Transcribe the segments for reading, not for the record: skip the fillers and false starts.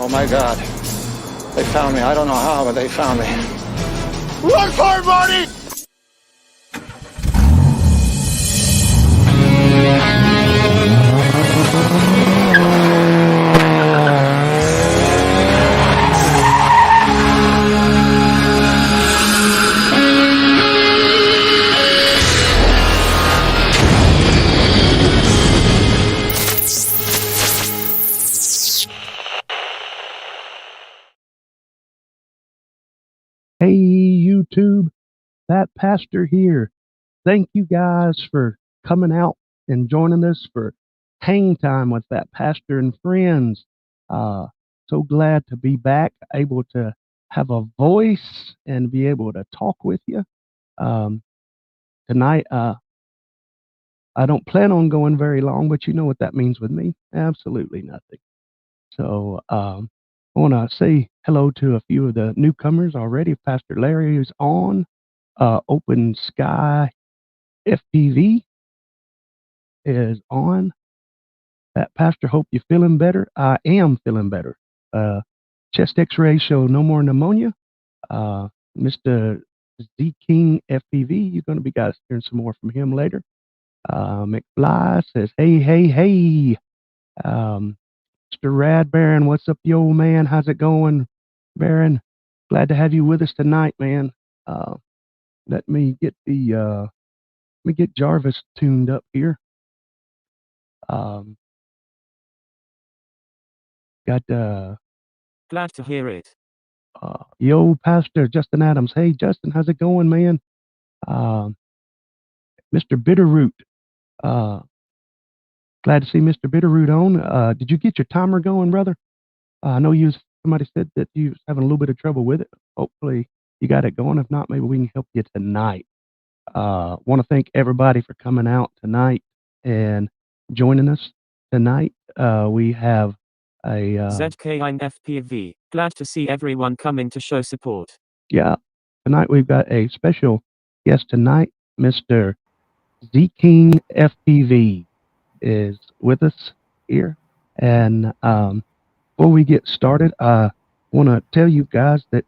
Oh my God. They found me. I don't know how, but they found me. Run for it, Marty! Hey YouTube, Phat Pastor here. Thank you guys for coming out and joining us for Hang Time with Phat Pastor and friends. So glad to be back, able to have a voice and be able to talk with you. Tonight, I don't plan on going very long, but you know what that means with me. Absolutely nothing. So I want to say hello to a few of the newcomers already. Pastor Larry is on. Open Sky FPV is on. That Pastor, hope you're feeling better. I am feeling better. Chest X-ray show no more pneumonia. Mr. ZKingFpv, you're going to be guys hearing some more from him later. McFly says, hey. Mr. Rad Baron, what's up, yo man? How's it going, Baron? Glad to have you with us tonight, man. Let me get Jarvis tuned up here. Glad to hear it. Yo, Pastor Justin Adams. Hey, Justin, how's it going, man? Mr. Bitterroot. Glad to see Mr. Bitterroot on. Did you get your timer going, brother? I know somebody said that you was having a little bit of trouble with it. Hopefully you got it going. If not, maybe we can help you tonight. Want to thank everybody for coming out tonight and joining us tonight. We have a ZKingFpv. Glad to see everyone coming to show support. Yeah, tonight we've got a special guest tonight. Mr. ZKingFpv is with us here. And before we get started, I want to tell you guys that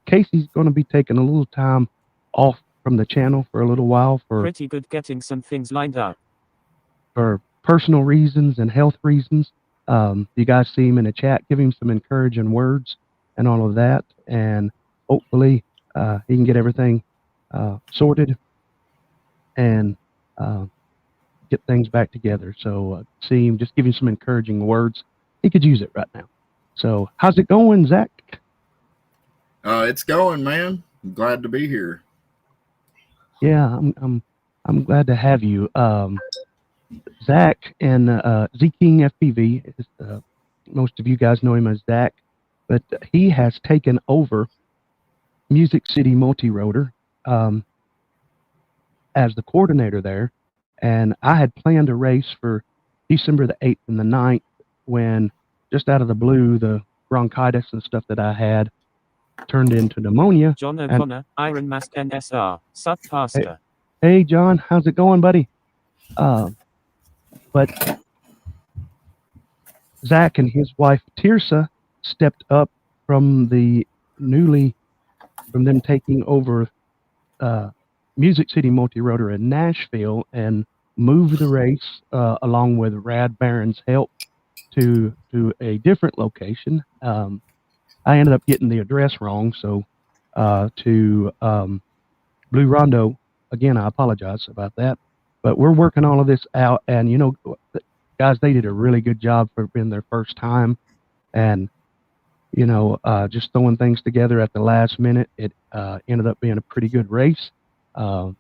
Casey's going to be taking a little time off from the channel for a little while for pretty good getting some things lined up for personal reasons and health reasons. You guys see him in the chat, give him some encouraging words and all of that, and hopefully he can get everything sorted and get things back together. So see him, just give him some encouraging words. He could use it right now. So how's it going, Zach? It's going, man. I'm glad to be here. Yeah, I'm glad to have you. Zach and ZKingFpv, most of you guys know him as Zach, but he has taken over Music City Multi-Rotor as the coordinator there. And I had planned a race for December the 8th and the 9th when, just out of the blue, the bronchitis and stuff that I had turned into pneumonia. John O'Connor, Iron Mask NSR, Phat Pastor. Hey, John, how's it going, buddy? But Zach and his wife Tirsa stepped up from them taking over Music City Multi-Rotor in Nashville and moved the race along with Rad Baron's help to a different location. I ended up getting the address wrong, so to Blue Rondo. Again, I apologize about that, but we're working all of this out, and you know, guys, they did a really good job for being their first time, and you know, just throwing things together at the last minute. It ended up being a pretty good race. Yeah,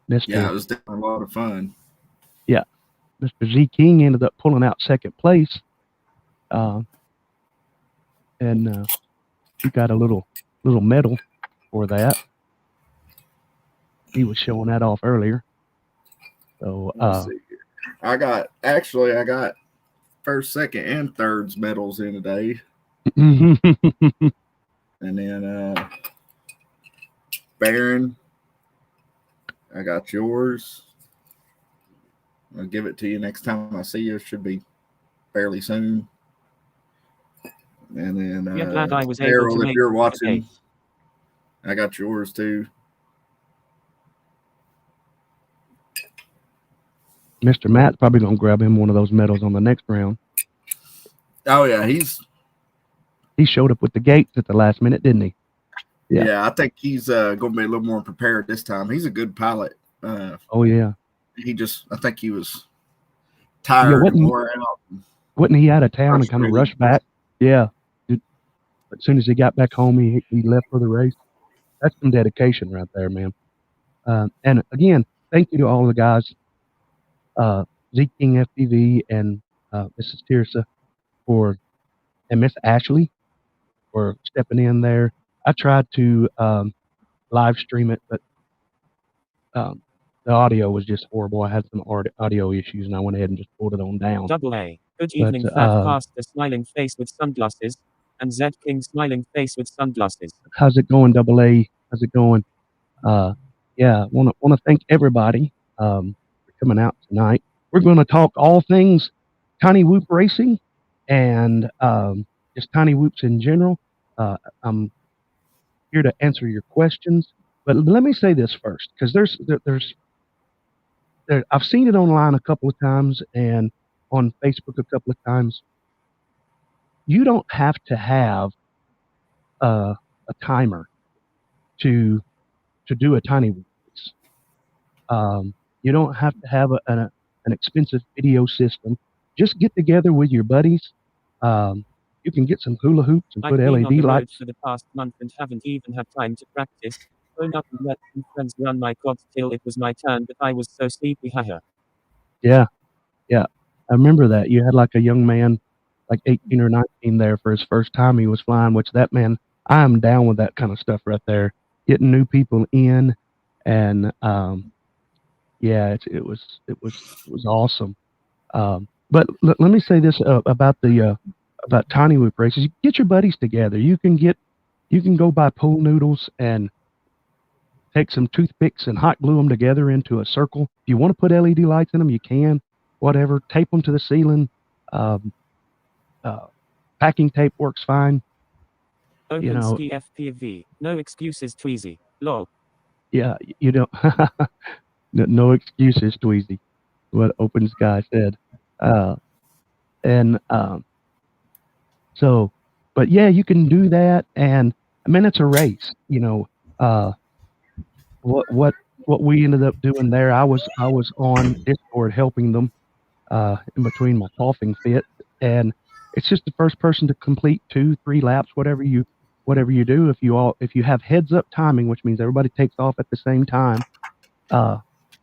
it was definitely a lot of fun. Yeah, Mr. Z King ended up pulling out second place, and he got a little medal for that. He was showing that off earlier. So I got first, second, and thirds medals in today. And then Baron, I got yours. I'll give it to you next time I see you. It should be fairly soon. And then yeah, glad I was able to Daryl, if make you're it watching, today. I got yours too. Mr. Matt's probably gonna grab him one of those medals on the next round. Oh yeah, he showed up with the gates at the last minute, didn't he? Yeah, I think he's going to be a little more prepared this time. He's a good pilot. Oh yeah. I think he was tired and wore out. Wasn't he out of town and kind of rushed back? Yeah. As soon as he got back home, he left for the race. That's some dedication right there, man. And again, thank you to all the guys, ZKingFpv and Mrs. Tirsa and Miss Ashley for stepping in there. I tried to live stream it, but the audio was just horrible. I had some audio issues, and I went ahead and just pulled it on down. Double A. Good evening, Phat Pastor smiling face with sunglasses, and Z King smiling face with sunglasses. How's it going, Double A? How's it going? Yeah, want to thank everybody for coming out tonight. We're going to talk all things TinyWhoop racing and just TinyWhoops in general. I'm here to answer your questions, but let me say this first, because I've seen it online a couple of times and on Facebook a couple of times. You don't have to have a timer to do a TinyWhoop race. You don't have to have an expensive video system. Just get together with your buddies. You can get some hula hoops and put LED on the lights. For the past month and haven't even had time to practice. Phone up and let some friends run my quads till it was my turn, but I was so sleepy. Haha. Yeah. I remember that. You had like a young man, like 18 or 19 there for his first time he was flying, which that man, I am down with that kind of stuff right there. Getting new people in and yeah, it was awesome. But let me say this about TinyWhoop races. You get your buddies together. You can go buy pool noodles and take some toothpicks and hot glue them together into a circle. If you want to put LED lights in them, you can. Whatever. Tape them to the ceiling. Packing tape works fine. Open FPV. No excuses, Tweezy. Lol. Yeah, you don't. No excuses, Tweezy. What Open Sky said. So, but yeah, you can do that. And I mean, it's a race, what we ended up doing there, I was on Discord helping them, in between my coughing fit. And it's just the first person to complete 2-3 laps, whatever you do. If you have heads up timing, which means everybody takes off at the same time,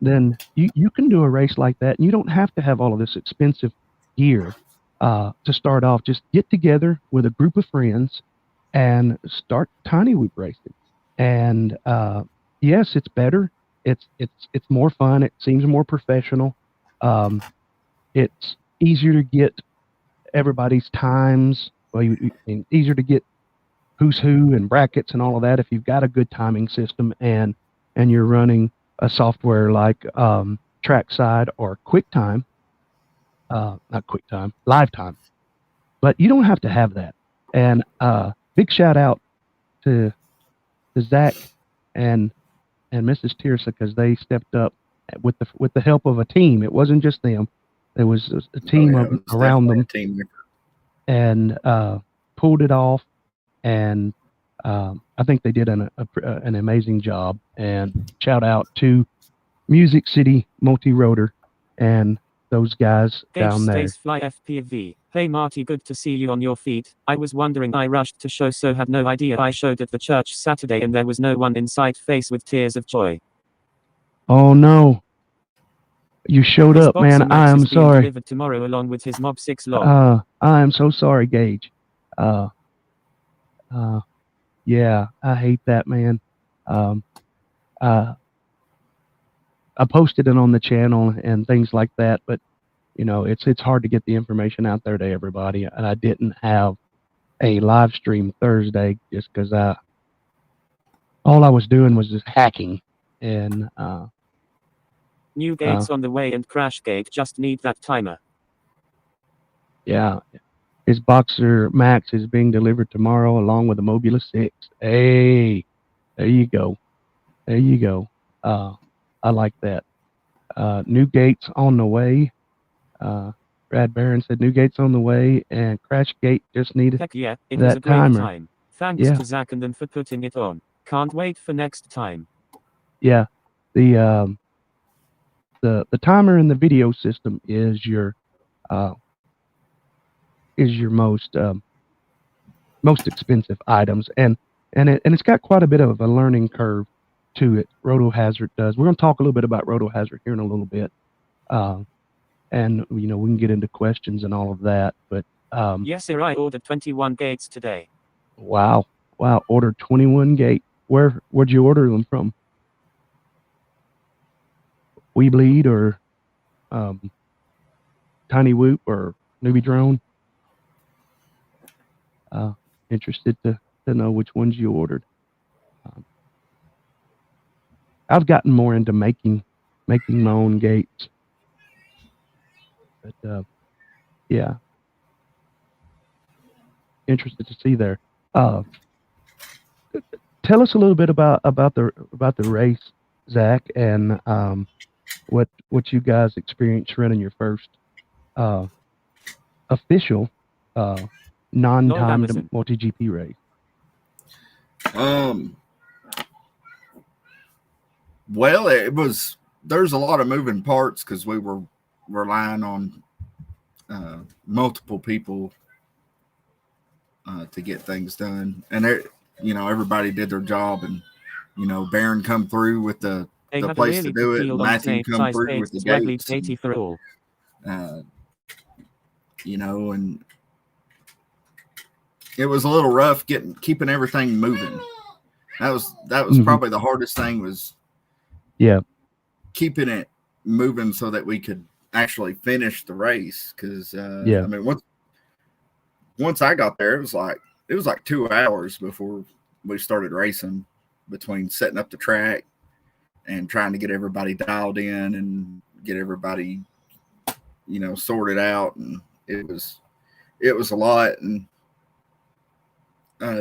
then you can do a race like that. And you don't have to have all of this expensive gear to start off. Just get together with a group of friends and start TinyWhoop racing. And yes, it's better. It's more fun. It seems more professional. It's easier to get everybody's times. Well, easier to get who's who and brackets and all of that if you've got a good timing system and you're running a software like Trackside or QuickTime. Not QuickTime, LiveTime. But you don't have to have that. And big shout out to Zach and Mrs. Tirsa, because they stepped up with the help of a team. It wasn't just them. There was a team around them, and pulled it off. And I think they did an amazing job. And shout out to Music City Multi-Rotor and those guys down there. Fly FPV. Hey Marty, good to see you on your feet. I was wondering, I rushed to show, so had no idea I showed at the church Saturday and there was no one in sight. Face with tears of joy. Oh no. You showed up, man. I am sorry. Delivered tomorrow along with his Mob 6 log. I am so sorry, Gage. Yeah, I hate that, man. I posted it on the channel and things like that, but it's hard to get the information out there to everybody. And I didn't have a live stream Thursday just because all I was doing was just hacking. And new gates on the way and crash gate. Just need that timer. Yeah, his Boxer Max is being delivered tomorrow along with the Mobula 6. Hey, there you go. There you go. I like that. New gates on the way. Brad Barron said new gates on the way, and Crash Gate just needed Heck yeah, it that was a great timer. time. Thanks Yeah. to Zach and them for putting it on. Can't wait for next time. Yeah. The timer in the video system is your most expensive items, and it's got quite a bit of a learning curve to it. RotoHazard does. We're going to talk a little bit about RotoHazard here in a little bit, and we can get into questions and all of that. But yes, sir, I ordered 21 gates today. Wow, ordered 21 gate. Where'd you order them from? WeBleed or TinyWhoop or Newbie Drone? Interested to know which ones you ordered. I've gotten more into making my own gates, but yeah, interested to see there. Tell us a little bit about the race, Zach, and what you guys experienced running your first official non-timed MultiGP race. Well, there's a lot of moving parts because we were relying on multiple people to get things done, and everybody did their job, and Baron come through with the place really to do it, and Matthew come through with the gates, 80 for all. And it was a little rough keeping everything moving. That was probably the hardest thing, was keeping it moving so that we could actually finish the race. Because I mean, once I got there, it was like 2 hours before we started racing, between setting up the track and trying to get everybody dialed in and get everybody sorted out, and it was a lot. And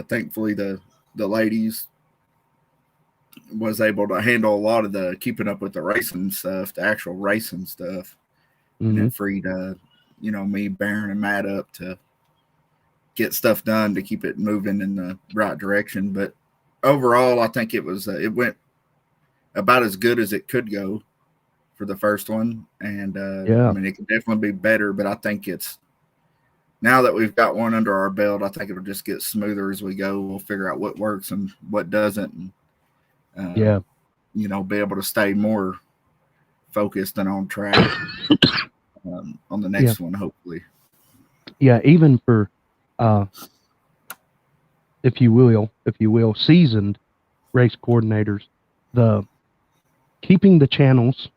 thankfully the ladies was able to handle a lot of the keeping up with the racing stuff, the actual racing stuff. And it freed me, Baron, and Matt up to get stuff done to keep it moving in the right direction. But overall, I think it went about as good as it could go for the first one. And I mean, it could definitely be better, but I think now that we've got one under our belt, I think it'll just get smoother as we go. We'll figure out what works and what doesn't, and be able to stay more focused and on track on the next one, hopefully. Yeah, even for if you will, seasoned race coordinators, keeping the channels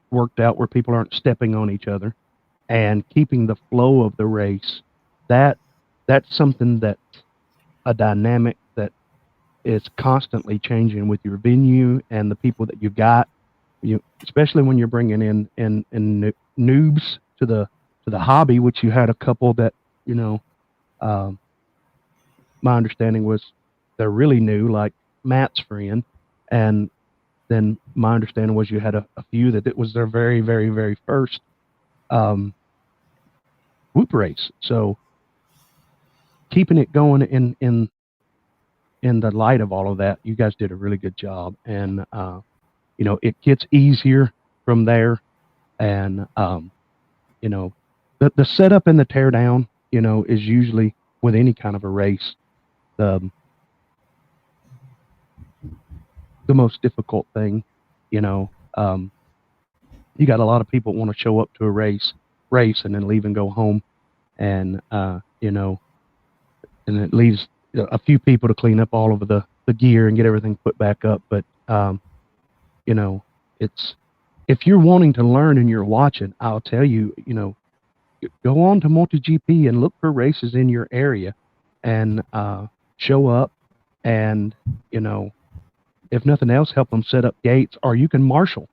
worked out where people aren't stepping on each other, and keeping the flow of the race, that's something that's a dynamic that is constantly changing with your venue and the people that you've got. Especially when you're bringing in noobs to the hobby, which you had a couple that my understanding was they're really new, like Matt's friend, and then my understanding was you had a few that it was their very, very, very first whoop race. So keeping it going in the light of all of that, you guys did a really good job. And it gets easier from there. And the setup and the teardown, is usually, with any kind of a race, the most difficult thing. You got a lot of people want to show up to a race and then leave and go home, and and it leaves a few people to clean up all of the gear and get everything put back up. But it's, if you're wanting to learn and you're watching, I'll tell you, go on to MultiGP and look for races in your area, and show up, and if nothing else, help them set up gates, or you can marshal.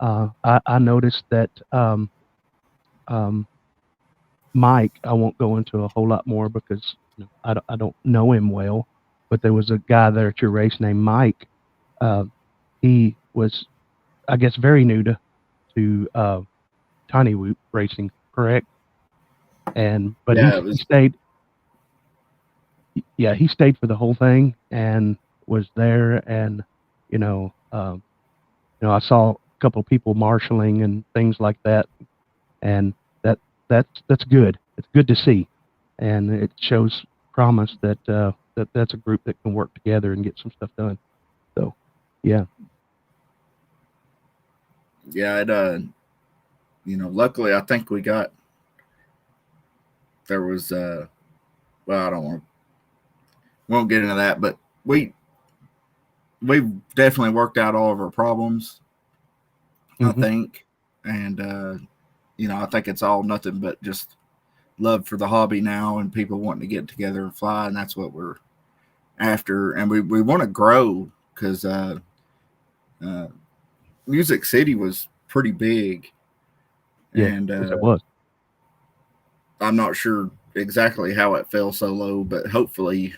I noticed that Mike, I won't go into a whole lot more because I don't know him well, but there was a guy there at your race named Mike. He was, I guess, very new to TinyWhoop racing, correct? But Yeah, he stayed. Yeah, he stayed for the whole thing and was there, and I saw a couple of people marshaling and things like that, and that's good. It's good to see, and it shows promise that that's a group that can work together and get some stuff done. So, yeah. Yeah, it luckily I think there was well, I won't get into that, but we definitely worked out all of our problems, I think. And I think it's all nothing but just love for the hobby now and people wanting to get together and fly, and that's what we're after. And we want to grow because Music City was pretty big. Yeah, and yes, it was. I'm not sure exactly how it fell so low, but hopefully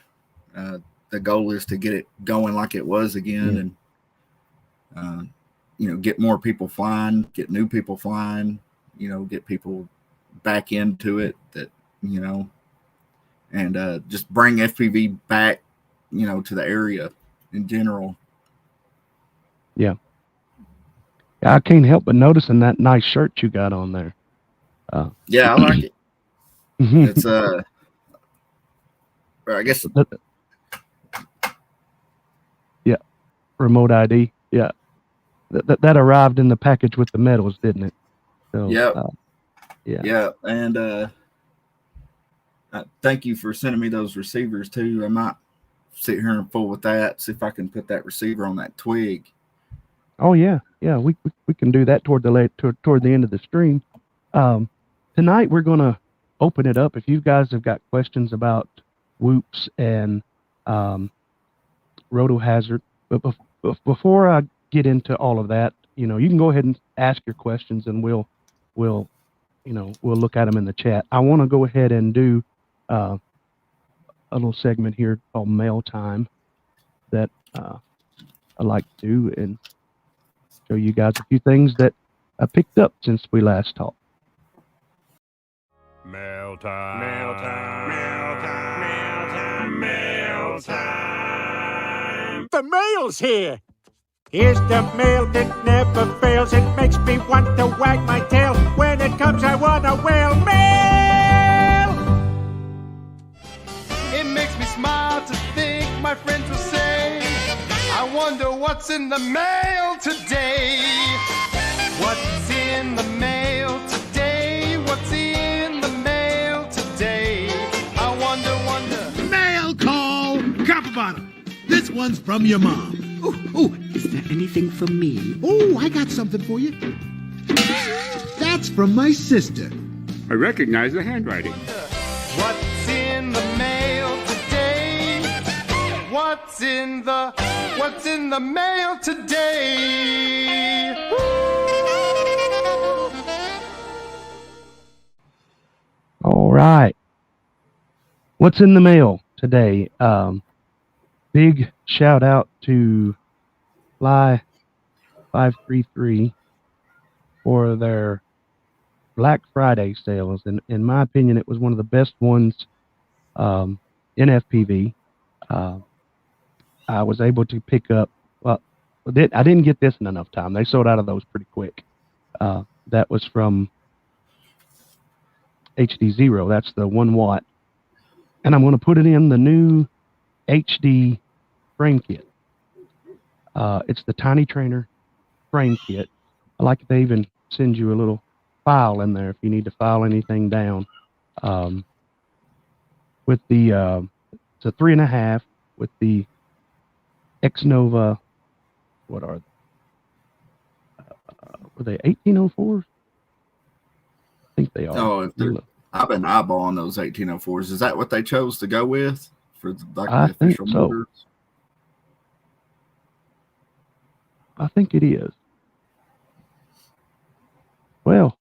the goal is to get it going like it was again. Yeah. And get more people flying, get new people flying, get people back into it and just bring FPV back, to the area in general. Yeah. I can't help but noticing that nice shirt you got on there. Yeah, I like it. It's I guess. Yeah, remote ID. Yeah, that arrived in the package with the medals, didn't it? So, yeah, and thank you for sending me those receivers too. I might sit here and fool with that, see if I can put that receiver on that twig. Oh yeah, we can do that toward the end of the stream. Tonight we're gonna open it up. If you guys have got questions about whoops and roto hazard, but before I get into all of that, you can go ahead and ask your questions, and we'll look at them in the chat. I want to go ahead and do a little segment here called Mail Time that I like to do and show you guys a few things that I picked up since we last talked. Mail time. Mail time. Mail time. Mail time. Mail time. The mail's here. Here's the mail that never fails. It makes me want to wag my tail. When it comes, I want a whale. Mail! It makes me smile to think my friends will say, I wonder what's in the mail today. What's in the mail today? What's in the mail today? I wonder. Mail call! Copper bottom. This one's from your mom. Oh, is there anything for me? Oh, I got something for you. That's from my sister. I recognize the handwriting. What's in the mail today? What's in the mail today? All right. What's in the mail today? Big shout out to Fly 533 for their Black Friday sales. And in my opinion, it was one of the best ones in FPV. I was able to pick up, I didn't get this in enough time. They sold out of those pretty quick. That was from HDzero. That's the 1 watt. And I'm going to put it in the new HD frame kit. It's the Tiny Trainer frame kit. I like that they even send you a little file in there if you need to file anything down. With the it's a 3.5 with the X-Nova. What are they? Were they 1804s? I think they are. Oh, I've been eyeballing those 1804s. Is that what they chose to go with for the official motors? I think it is. Well,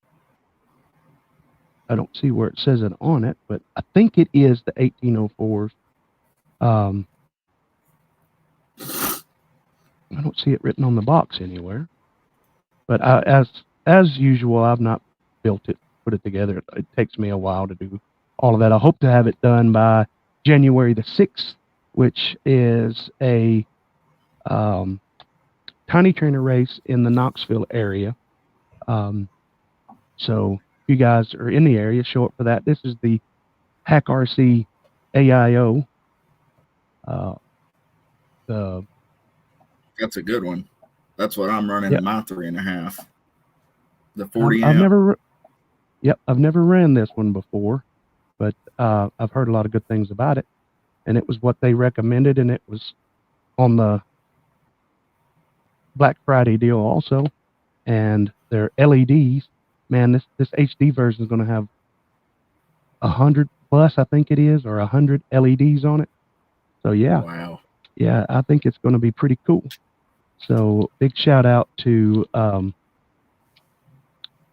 I don't see where it says it on it, but I think it is the 1804s. I don't see it written on the box anywhere. But as usual, I've not built it, put it together. It takes me a while to do all of that. I hope to have it done by January the 6th, which is a tiny trainer race in the Knoxville area. So if you guys are in the area, show up for that. This is the Hack RC AIO. That's a good one. That's what I'm running in my 3.5. The 40 I've amp. I've never ran this one before, but I've heard a lot of good things about it, and it was what they recommended, and it was on the Black Friday deal also, and their LEDs. Man, this HD version is going to have 100 plus, I think it is, or 100 LEDs on it. So yeah, wow, yeah, I think it's going to be pretty cool. So big shout out to Fly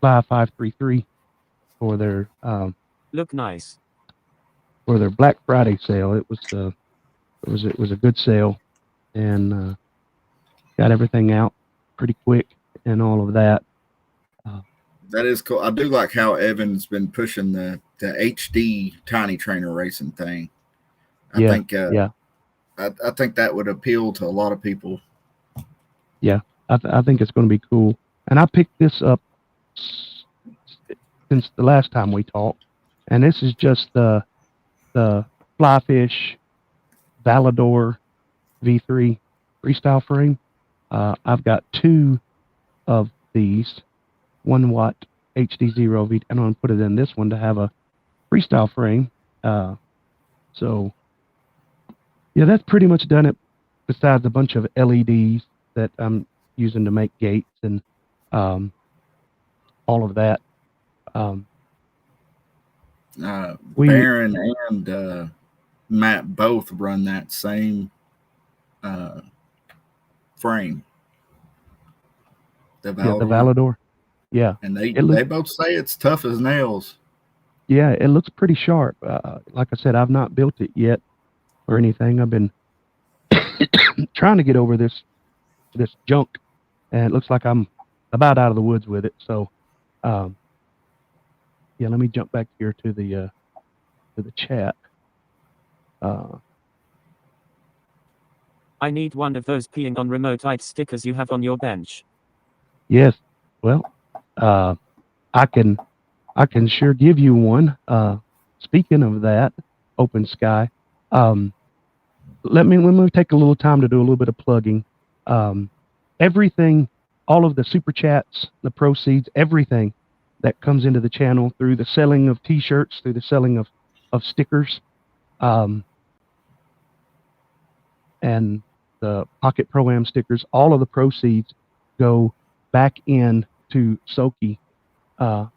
533 for their look nice for their Black Friday sale. It was a good sale, and got everything out pretty quick and all of that. That is cool. I do like how Evan's been pushing the HD tiny trainer racing thing. I think that would appeal to a lot of people. Yeah, I think it's going to be cool. And I picked this up since the last time we talked, and this is just the Flyfish Valador V3 freestyle frame. I've got 2 of these 1 watt HDzero V. I'm going to put it in this one to have a freestyle frame. So yeah, that's pretty much done it. Besides a bunch of LEDs that I'm using to make gates and all of that. Baron and Matt both run that same frame. The Valador. Yeah. And they both say it's tough as nails. Yeah, it looks pretty sharp. Like I said, I've not built it yet or anything. I've been trying to get over this junk, and it looks like I'm about out of the woods with it. So, yeah, let me jump back here to the chat. I need one of those peeing on remote IT stickers you have on your bench. Yes. Well, I can sure give you one. Speaking of that, Open Sky, let me take a little time to do a little bit of plugging. Everything, all of the super chats, the proceeds, everything that comes into the channel through the selling of t-shirts, through the selling of stickers, and the Pocket Pro-Am stickers, all of the proceeds go back in to Soki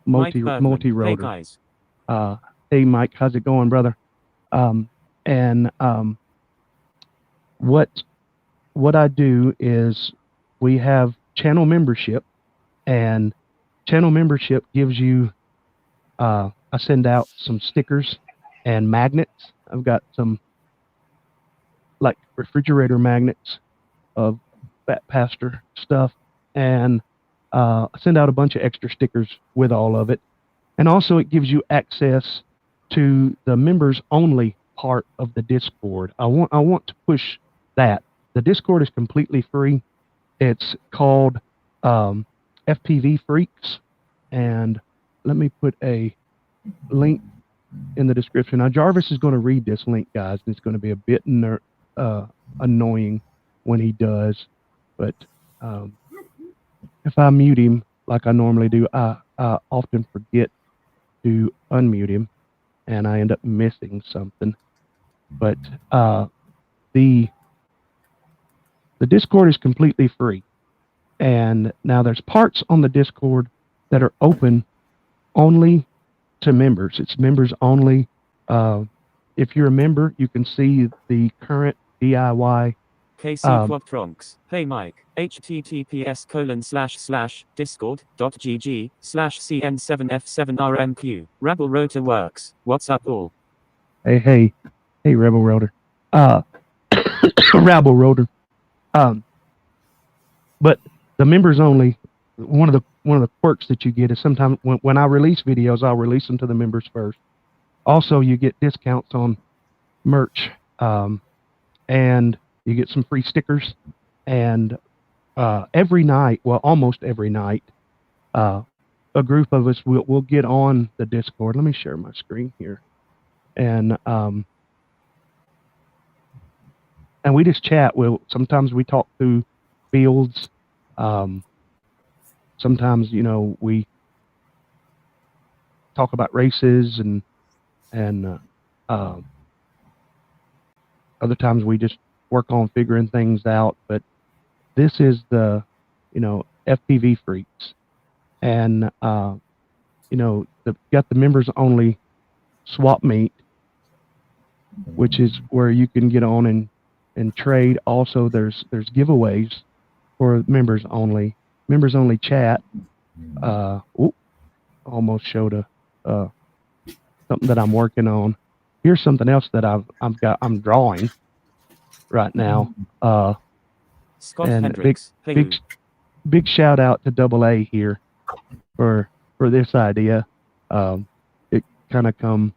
multi-rotor. Hey guys. Hey Mike, how's it going, brother? What I do is we have channel membership, and channel membership gives you I send out some stickers and magnets. I've got some like refrigerator magnets of Phat Pastor stuff, and I send out a bunch of extra stickers with all of it. And also it gives you access to the members only part of the Discord. I want to push that. The Discord is completely free. It's called FPV Freaks, and let me put a link in the description. Now Jarvis is going to read this link, guys, and it's going to be a bit annoying when he does, but if I mute him like I normally do, I often forget to unmute him, and I end up missing something. But the Discord is completely free, and now there's parts on the Discord that are open only to members. It's members only. If you're a member, you can see the current DIY KC Quadtronks. Hey Mike. https://discord.gg/cn7f7rmq. Rabble rotor works. What's up all? Hey, Rebel Rotor. Rabble Rotor. But the members only. One of the quirks that you get is sometimes when I release videos, I'll release them to the members first. Also, you get discounts on merch, and you get some free stickers. And every night, well, almost every night, a group of us will get on the Discord. Let me share my screen here, and we just chat. Sometimes we talk through fields. Sometimes we talk about races and other times we just work on figuring things out. But this is the FPV Freaks, and got the members only swap meet, which is where you can get on and trade. Also, there's giveaways for members only chat. Almost showed something that I'm working on. Here's something else that I'm drawing right now. Scott and Hendricks. big shout out to Double A here for this idea. It kind of come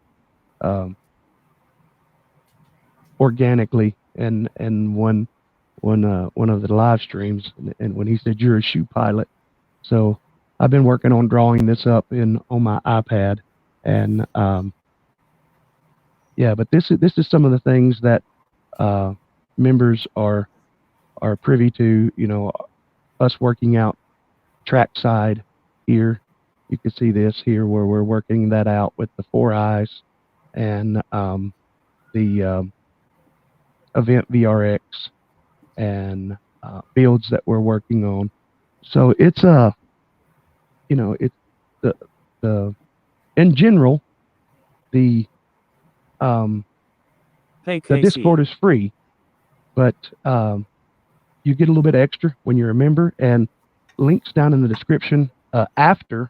organically, and one of the live streams, and when he said you're a shoe pilot, so I've been working on drawing this up on my iPad, and but this is some of the things that members are privy to. Us working out trackside here. You can see this here where we're working that out with the 4 eyes and the event VRX and fields that we're working on. So it's it's the in general the Discord is free, but you get a little bit extra when you're a member, and links down in the description. After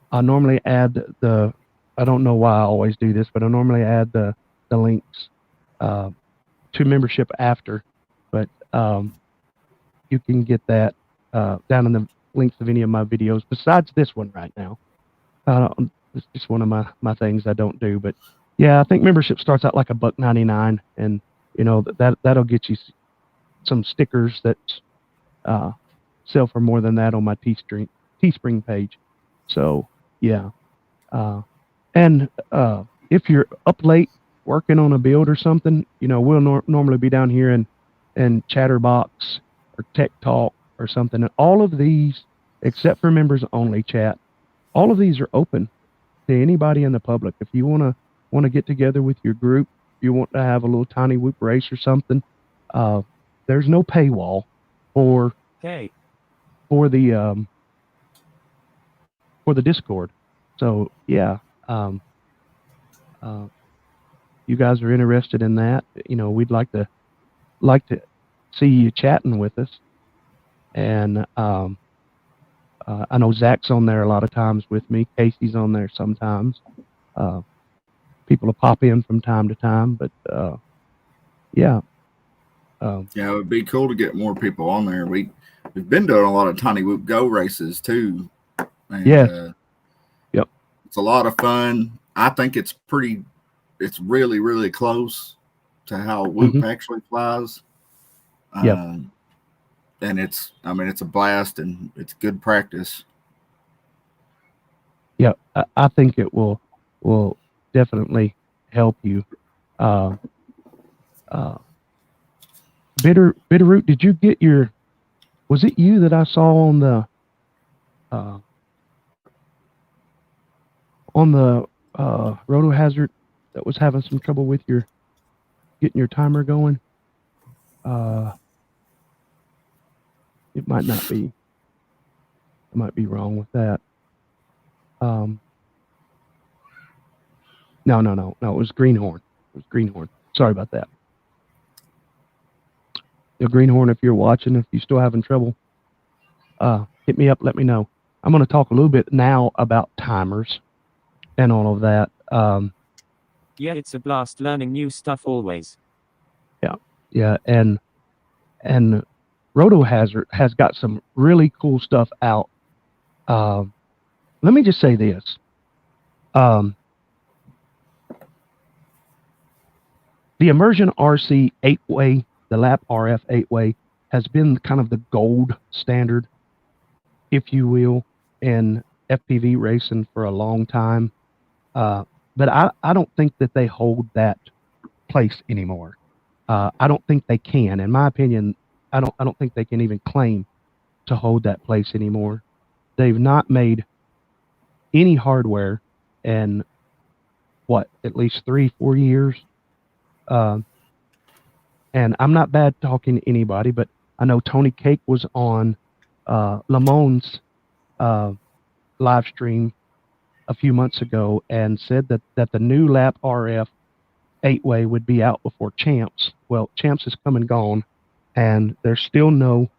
I normally add I don't know why I always do this, but I normally add the links to membership after, but you can get that down in the links of any of my videos besides this one right now. It's just one of my things I don't do, but yeah, I think membership starts out like $1.99, and that'll get you some stickers that sell for more than that on my Teespring page. So yeah, and if you're up late working on a build or something, we'll normally be down here in Chatterbox or Tech Talk or something. And all of these, except for members only chat, all of these are open to anybody in the public. If you want to get together with your group, you want to have a little TinyWhoop race or something, there's no paywall for the Discord. So yeah, you guys are interested in that, we'd like to see you chatting with us. And I know Zach's on there a lot of times with me. Casey's on there sometimes. People will pop in from time to time, but yeah. Yeah, it would be cool to get more people on there. We've been doing a lot of TinyWhoop Go races too. And, yes. Yep. It's a lot of fun. I think it's really, really close to how Whoop actually flies. Yep. And it's a blast, and it's good practice. Yeah, I think it will definitely help you. Bitterroot, did you get was it you that I saw on the Roto Hazard that was having some trouble with getting your timer going? It might not be. I might be wrong with that. No, it was Greenhorn. Sorry about that. Greenhorn, if you're watching, if you're still having trouble, hit me up, let me know. I'm going to talk a little bit now about timers and all of that. Yeah, it's a blast learning new stuff always. Yeah, and RotoHazard has got some really cool stuff out. Let me just say this. The Immersion RC 8-way, the lap RF 8-way, has been kind of the gold standard, if you will, in FPV racing for a long time. But I don't think that they hold that place anymore. I don't think they can. In my opinion, I don't think they can even claim to hold that place anymore. They've not made any hardware in at least 3-4 years. And I'm not bad talking to anybody, but I know Tony Cake was on Lamone's live stream a few months ago and said that the new lap RF 8-way would be out before Champs. Well, Champs is come and gone, and there's still no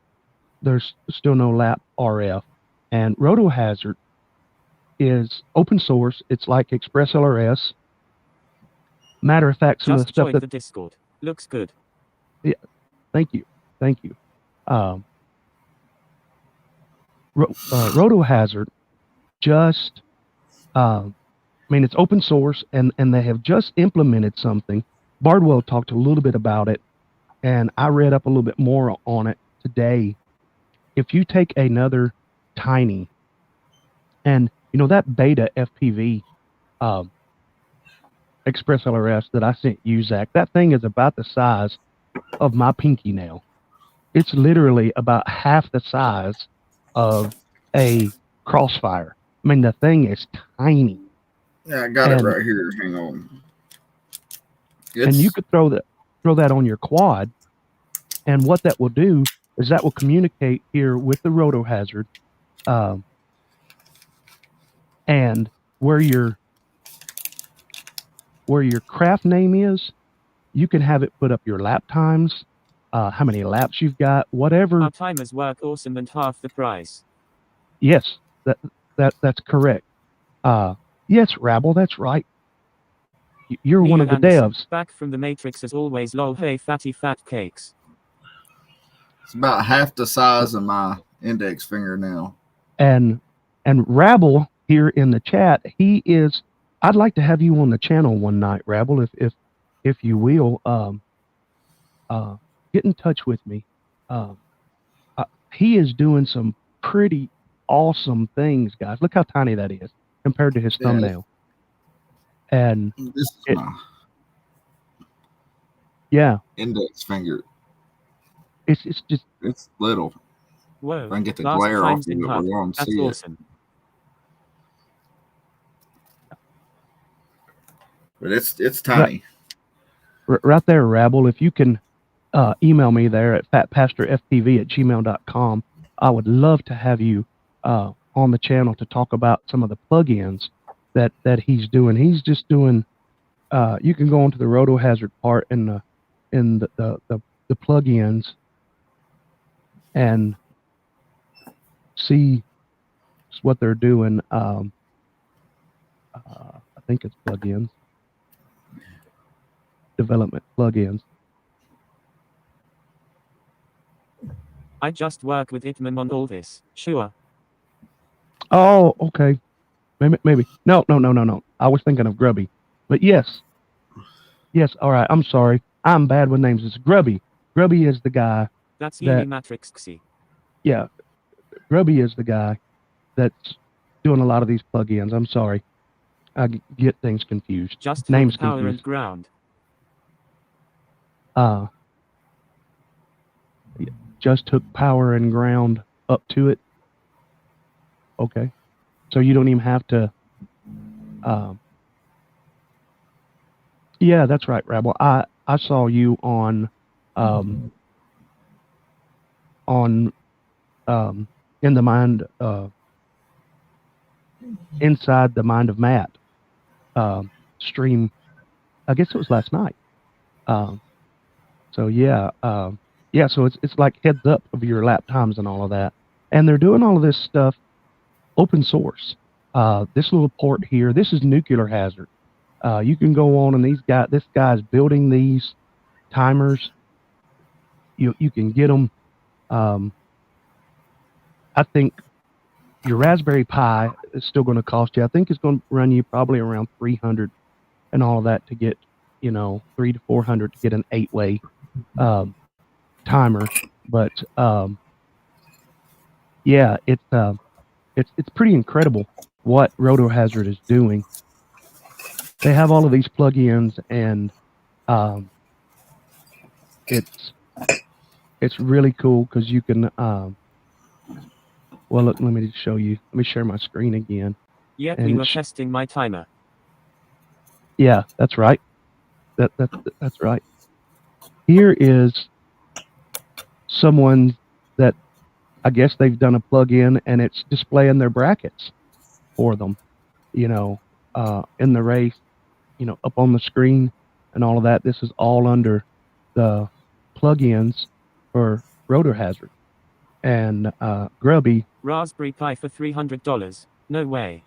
lap RF. And RotoHazard is open source. It's like Express LRS. Matter of fact, some of the stuff joined the Discord. Looks good. Yeah, thank you. RotoHazard just, it's open source, and they have just implemented something. Bardwell talked a little bit about it, and I read up a little bit more on it today. If you take another Tiny, and that beta FPV Express LRS that I sent you, Zach, that thing is about the size of my pinky nail. It's literally about half the size of a Crossfire. The thing is tiny. Yeah, I got it right here. Hang on. And you could throw that on your quad, and what that will do is that will communicate here with the RotoHazard, and where your craft name is, you can have it put up your lap times, how many laps you've got, whatever. Our timers work awesome and half the price. Yes, that's correct. Yes, Rabble, that's right. You're one of the devs. Back from the Matrix as always. Lol, hey, fatty fat cakes. It's about half the size of my index finger now. And Rabble here in the chat, I'd like to have you on the channel one night, Rabble, if you will. Get in touch with me. He is doing some pretty awesome things, guys. Look how tiny that is compared to his thumbnail. And this is my index finger. It's little. Whoa! If I can get the glare off of it, we're going to see awesome. But it's tiny. Right there, Rabble. If you can email me there at phatpastorfpv@gmail.com, I would love to have you on the channel to talk about some of the plugins that he's doing. He's just doing. You can go into the RotoHazard part in the plugins and see what they're doing. I think it's plugins, development plugins. I just work with Itman on all this. Sure. Oh, okay. Maybe. No. I was thinking of Grubby. But yes. All right. I'm sorry. I'm bad with names. It's Grubby. Grubby is the guy. That's Unimatrix Xi. Yeah. Grubby is the guy that's doing a lot of these plugins. I'm sorry. I get things confused. Just names power confused. And ground. Just hook power and ground up to it. Okay. So you don't even have to. Yeah, that's right, Rabble. I saw you on in the mind inside the mind of Matt stream. I guess it was last night. So yeah, yeah, so it's like heads up of your lap times and all of that. And they're doing all of this stuff open source. This little port here, this is nuclear hazard. You can go on and this guy's building these timers. You can get them. I think your Raspberry Pi is still going to cost you. I think it's going to run you probably around $300 and all of that to get, $300 to $400 to get an 8-way timer. But yeah, it's pretty incredible what Rotor Hazard is doing. They have all of these plugins, and it's really cool because you can. Well, look, let me just show you. Let me share my screen again. Yep, we were testing my timer. Yeah, that's right. That's right. Here is someone that I guess they've done a plug-in, and it's displaying their brackets for them, in the race, up on the screen and all of that. This is all under the plugins for Rotor Hazard. And Grubby. Raspberry Pi for $300. No way.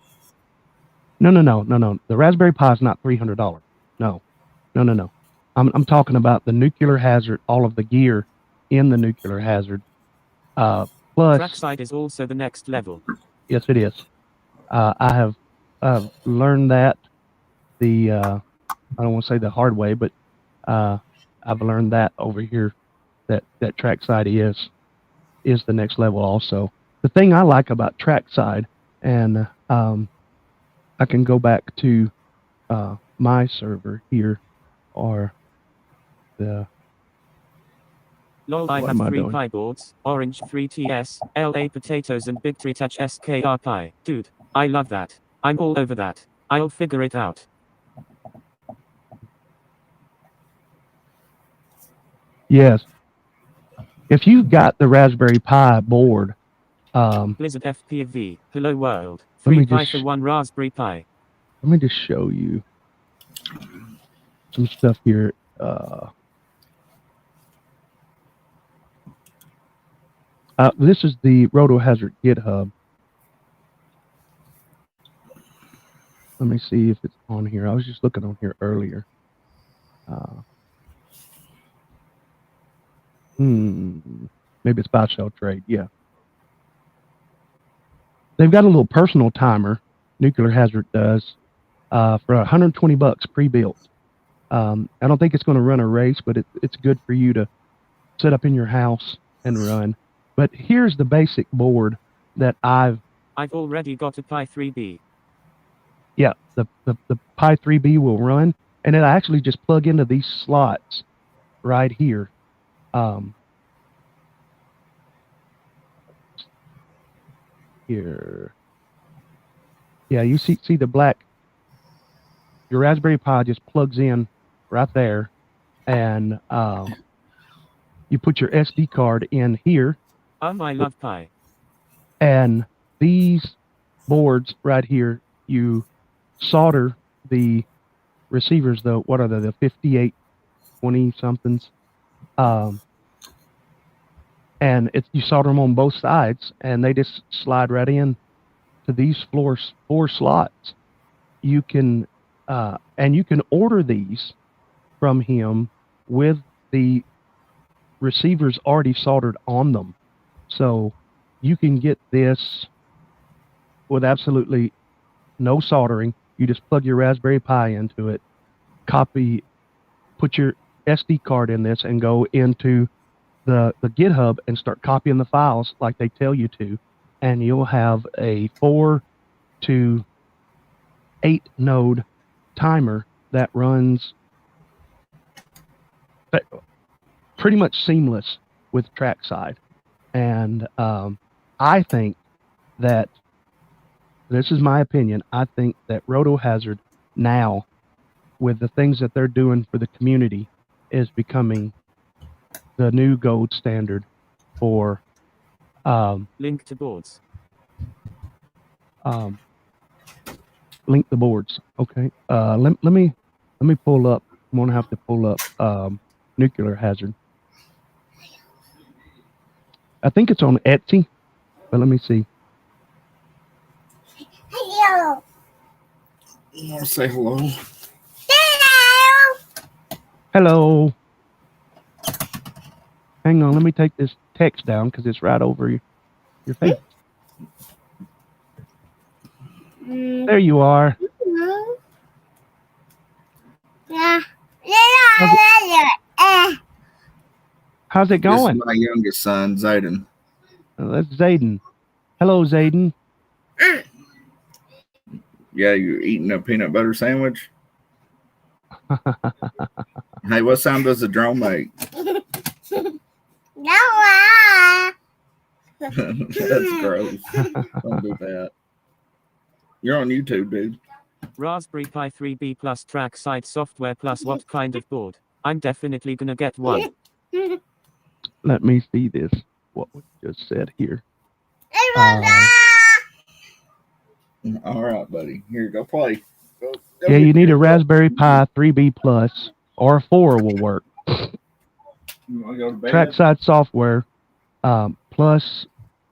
No. The Raspberry Pi is not $300. No. I'm talking about the nuclear hazard, all of the gear in the nuclear hazard. Plus, trackside is also the next level. Yes, it is. I have learned that I don't want to say the hard way, but I've learned that over here that trackside is the next level also. The thing I like about trackside, and I can go back to my server here, or the Lol, I have 3 Pi boards, Orange 3TS, LA Potatoes and Big Tree Touch SKR Pi. Dude, I love that. I'm all over that. I'll figure it out. Yes. If you've got the Raspberry Pi board, Blizzard FPV, hello world. 3 Pi for 1 Raspberry Pi. Let me just show you some stuff here. This is the Rotor Hazard GitHub. Let me see if it's on here. I was just looking on here earlier. Maybe it's Buy Sell Trade. Yeah. They've got a little personal timer, Nuclear Hazard does, for $120 pre-built. I don't think it's going to run a race, but it's good for you to set up in your house and run. But here's the basic board that I've already got a Pi 3B. Yeah, the Pi 3B will run, and it'll actually just plug into these slots right here. Here. Yeah, you see the black. Your Raspberry Pi just plugs in right there, and you put your SD card in here. I love Pi. And these boards right here, you solder the receivers, what are they, the 5820 somethings, and you solder them on both sides, and they just slide right in to these four slots. You can and you can order these from him with the receivers already soldered on them, so you can get this with absolutely no soldering. You just plug your Raspberry Pi into it, put your SD card in this, and go into the GitHub and start copying the files like they tell you to, and you'll have a 4 to 8 node timer that runs pretty much seamless with trackside. And I think that, this is my opinion, I think that Rotor Hazard now, with the things that they're doing for the community, is becoming the new gold standard for link to boards. Link the boards. Okay. Let me pull up. I'm gonna have to pull up Nuclear Hazard. I think it's on Etsy, but let me see. Hello. You want to say hello? Hello. Hang on, let me take this text down because it's right over your face. There you are. How's it going? This is my youngest son, Zayden. That's Zayden. Hello, Zayden. Yeah, you're eating a peanut butter sandwich? Hey, what sound does the drone make? That's gross. Don't do that. You're on YouTube, dude. Raspberry Pi 3B plus trackside software plus what kind of board? I'm definitely gonna get one. Let me see this. What was just said here? All right, buddy. Here, go play. Go yeah, you need a Raspberry Pi 3B plus or a 4 will work. You want to go to bed? Trackside software plus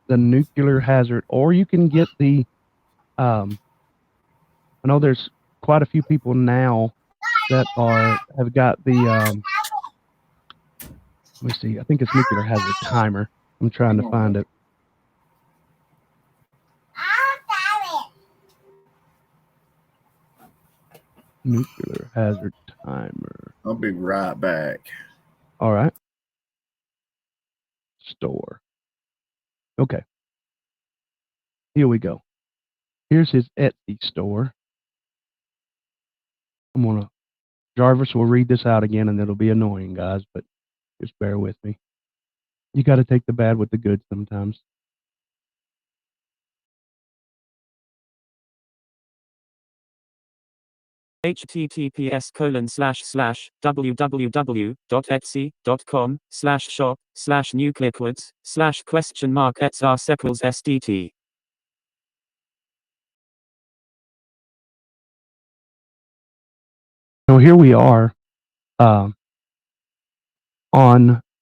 the nuclear hazard, or you can get the. I know there's quite a few people now that have got the. Let me see. I think it's nuclear hazard timer. I'm trying to find it. Nuclear hazard timer. I'll be right back. All right. Store. Okay. Here we go. Here's his Etsy store. Jarvis will read this out again, and it'll be annoying, guys, but just bear with me. You got to take the bad with the good sometimes. https://www.etsy.com/shop/nuclearquotes/?etsr/sdt. So here we are on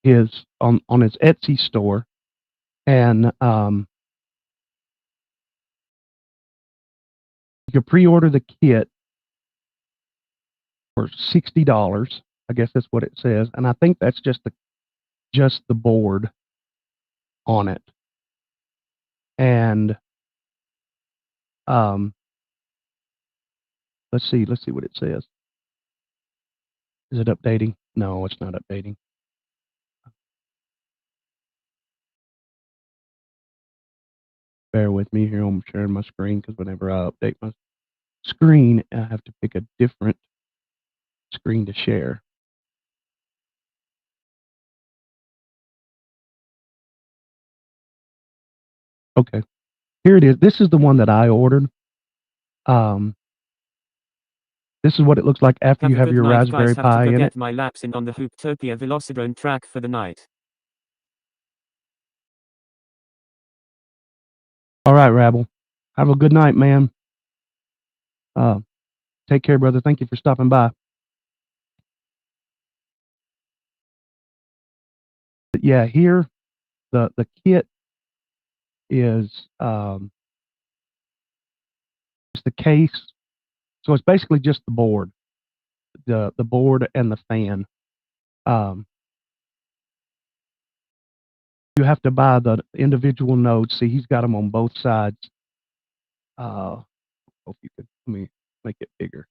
his Etsy store, and you can pre-order the kit for $60. I guess that's what it says, and I think that's just the board on it. And let's see what it says. Is it updating? No, it's not updating. Bear with me here. I'm sharing my screen because whenever I update my screen, I have to pick a different screen to share. Okay, here it is. This is the one that I ordered. This is what it looks like after you have your Raspberry Pi in it. Get my laps in on the Hooptopia Velocidrone track for the night. All right, Rabble. Have a good night, man. Take care, brother. Thank you for stopping by. But yeah, here the kit is it's the case. So it's basically just the board, the board and the fan. You have to buy the individual nodes. See, he's got them on both sides. Hope you could let me make it bigger.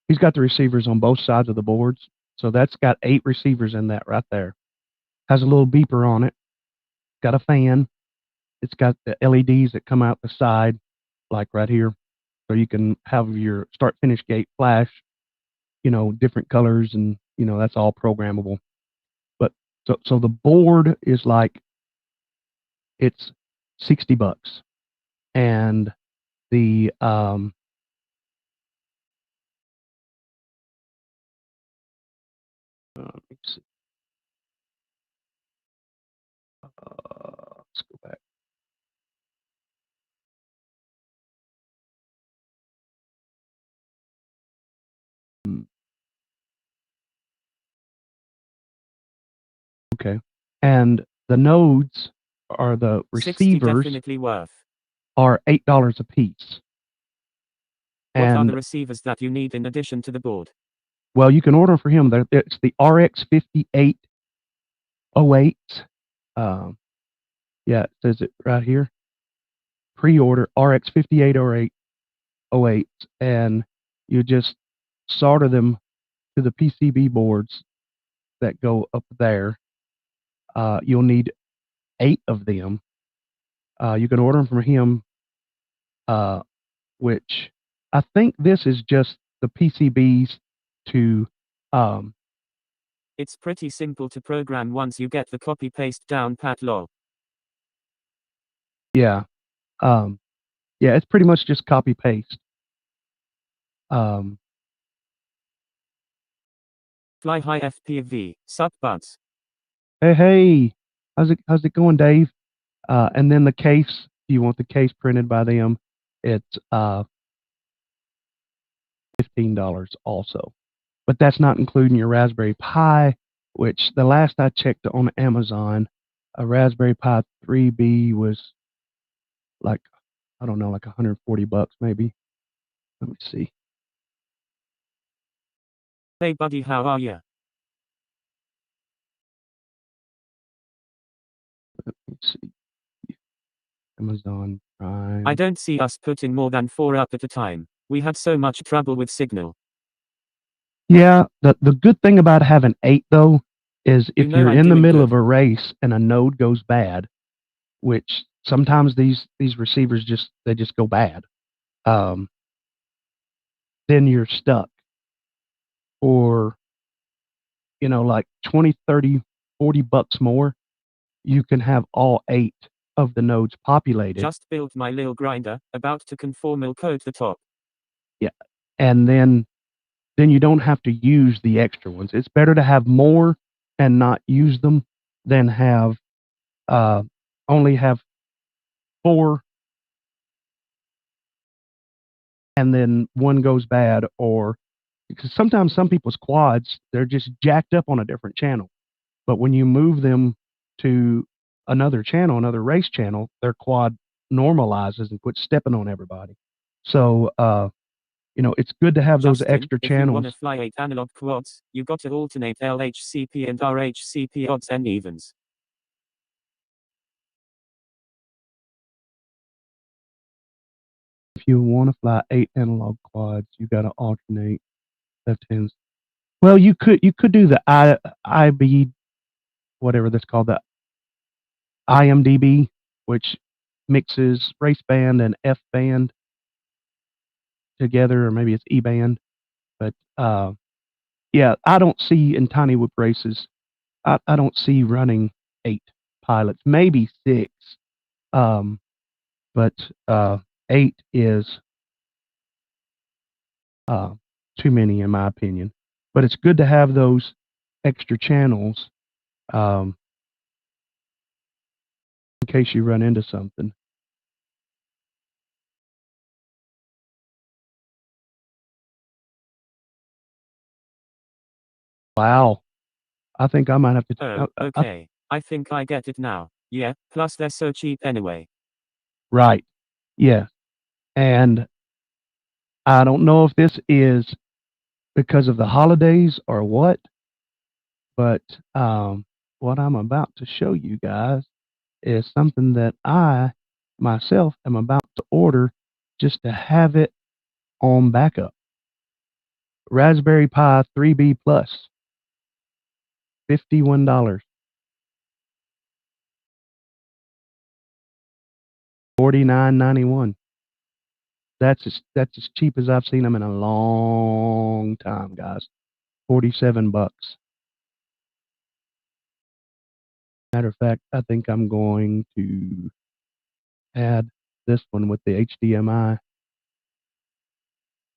He's got the receivers on both sides of the boards. So that's got 8 receivers in that right there. Has a little beeper on it. Got a fan. It's got the LEDs that come out the side, like right here. So you can have your start finish gate flash, different colors, and that's all programmable. But so the board is like, it's $60, and the let me see. Let's go back. Okay, and the nodes or the 60 receivers definitely worth. are $8 a piece. What are And the receivers that you need in addition to the board? well, you can order for him. It's the RX5808. Yeah, it says it right here. Pre-order RX5808, and you just solder them to the PCB boards that go up there. You'll need 8 of them. You can order them from him, which I think this is just the PCBs to. It's pretty simple to program once you get the copy paste down pat lol. Yeah. Yeah, it's pretty much just copy paste. Fly high FPV, sup buds. Hey, how's it going, Dave? And then the case, if you want the case printed by them, it's $15 also. But that's not including your Raspberry Pi, which the last I checked on Amazon, a Raspberry Pi 3B was like, I don't know, like $140 maybe. Let me see. Hey buddy, how are ya? Let me see. Amazon Prime. I don't see us putting more than 4 up at a time. We had so much trouble with signal. Yeah, the good thing about having 8 though is if you're I'm in the doing middle good. of a race and a node goes bad, which sometimes these receivers just go bad, then you're stuck. Or like 20, 30, $40 more, you can have all 8 of the nodes populated. Just built my lil grinder, about to conformal coat the top. Yeah, and then you don't have to use the extra ones. It's better to have more and not use them than have only have 4 and then one goes bad, or because sometimes some people's quads, they're just jacked up on a different channel. But when you move them to another channel, another race channel, their quad normalizes and quits stepping on everybody. So it's good to have those Justin, extra if you want to channels. fly 8 analog quads, you got to alternate LHCP and RHCP odds and evens. If you want to fly 8 analog quads, you got to alternate left hands. Well, you could do the IB, whatever that's called, the IMDB, which mixes race band and F band together, or maybe it's E band. But yeah, I don't see in TinyWhoop races, I don't see running 8 pilots, maybe 6, but 8 is too many in my opinion. But it's good to have those extra channels in case you run into something. Wow. I think I might have to. Oh, okay. I think I get it now. Yeah, plus they're so cheap anyway. Right. Yeah. And I don't know if this is because of the holidays or what, but what I'm about to show you guys is something that I myself am about to order just to have it on backup. Raspberry Pi 3B Plus, $51. $49.91. That's as cheap as I've seen them in a long time, guys. $47. Matter of fact, I think I'm going to add this one with the HDMI.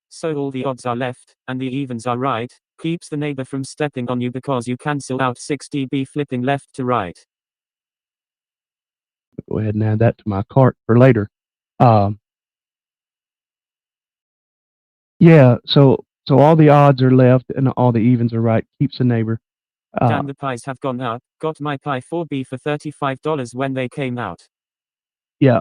So all the odds are left, and the evens are right, keeps the neighbor from stepping on you because you cancel out 6 dB flipping left to right. Go ahead and add that to my cart for later. Yeah, so all the odds are left and all the evens are right, keeps the neighbor. Damn, the pies have gone up. Got my Pi 4B for $35 when they came out. Yeah.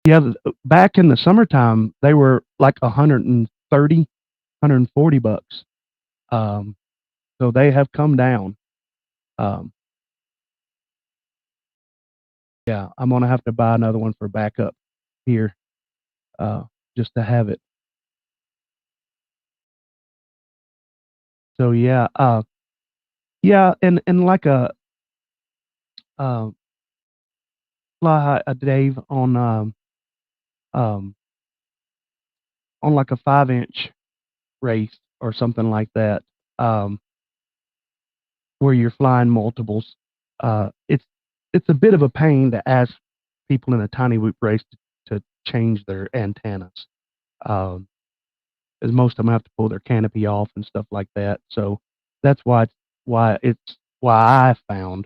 Yeah, back in the summertime, they were like 130, 140 bucks. So they have come down. Yeah, I'm gonna have to buy another one for backup here, just to have it. So yeah, yeah, and like Dave on like a 5-inch race or something like that, where you're flying multiples. It's a bit of a pain to ask people in a TinyWhoop race to change their antennas, as most of them have to pull their canopy off and stuff like that. So that's why I found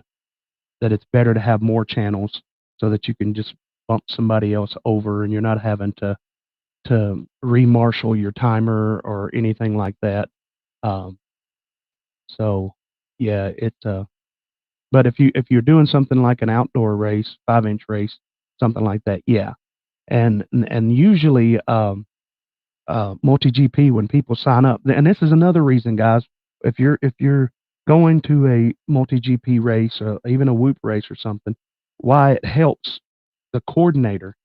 that it's better to have more channels so that you can just bump somebody else over and you're not having to remarshal your timer or anything like that. So yeah, but if you're doing something like an outdoor race, 5-inch race, something like that, yeah. And usually MultiGP, when people sign up, and this is another reason, guys, if you're going to a MultiGP race or even a Whoop race or something, why it helps the coordinator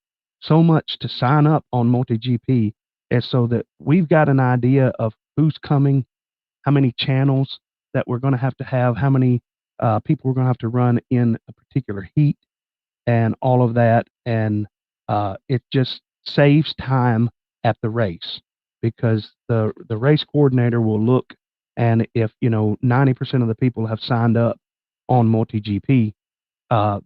so much to sign up on MultiGP is so that we've got an idea of who's coming, how many channels that we're going to have, how many people we're going to have to run in a particular heat, and all of that. And it just saves time at the race because the race coordinator will look, and if 90% of the people have signed up on MultiGP,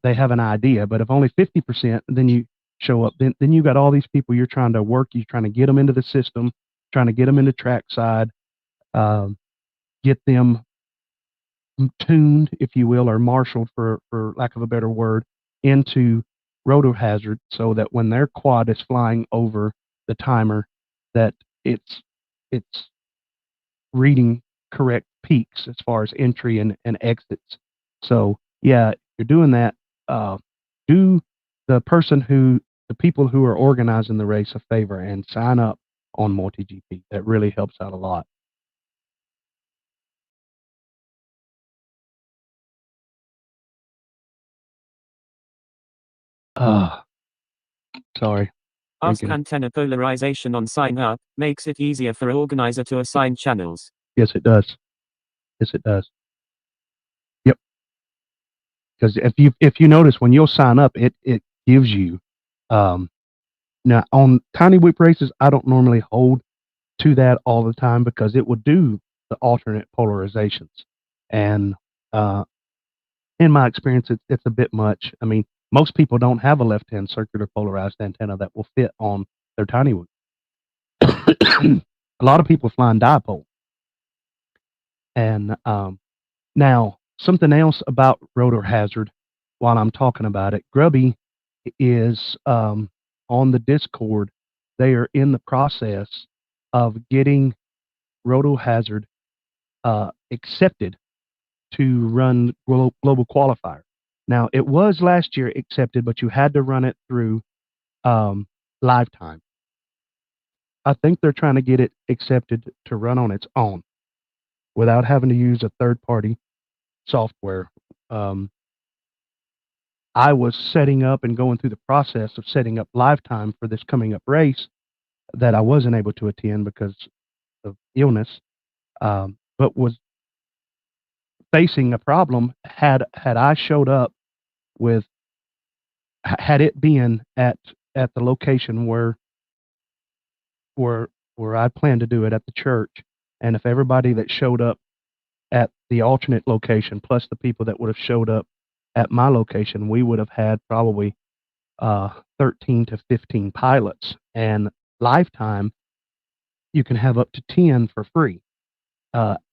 they have an idea. But if only 50%, then you show up, then you got all these people you're trying to work, you're trying to get them into the system, trying to get them into trackside, get them tuned, if you will, or marshaled, for lack of a better word, into rotor hazard, so that when their quad is flying over the timer, that it's reading correct peaks as far as entry and exits. So yeah, if you're doing that, do the people who are organizing the race a favor and sign up on MultiGP. That really helps out a lot. Sorry. Ask antenna polarization on sign up makes it easier for organizer to assign channels. Yes, it does. Yes, it does. Yep. Because if you notice, when you'll sign up, it gives you, now on TinyWhoop races, I don't normally hold to that all the time because it will do the alternate polarizations, and in my experience, it's a bit much. I mean, most people don't have a left-hand circular polarized antenna that will fit on their TinyWhoop. A lot of people flying dipole. And now, something else about rotor hazard, while I'm talking about it, Grubby is on the Discord. They are in the process of getting rotor hazard accepted to run global qualifier. Now, it was last year accepted, but you had to run it through lifetime. I think they're trying to get it accepted to run on its own without having to use a third-party software. I was setting up and going through the process of setting up lifetime for this coming up race that I wasn't able to attend because of illness, but was facing a problem had I showed up with, had it been at the location where I planned to do it at the church, and if everybody that showed up at the alternate location plus the people that would have showed up at my location, we would have had probably 13 to 15 pilots. And lifetime, you can have up to 10 for free.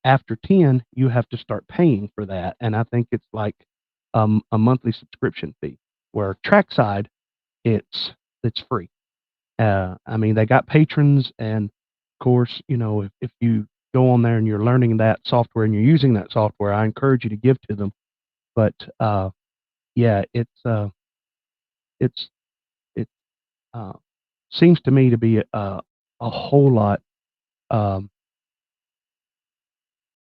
After 10, you have to start paying for that, and I think it's like a monthly subscription fee. Where trackside, it's free. I mean, they got patrons, and of course, if you go on there and you're learning that software and you're using that software, I encourage you to give to them. But yeah, it seems to me to be a whole lot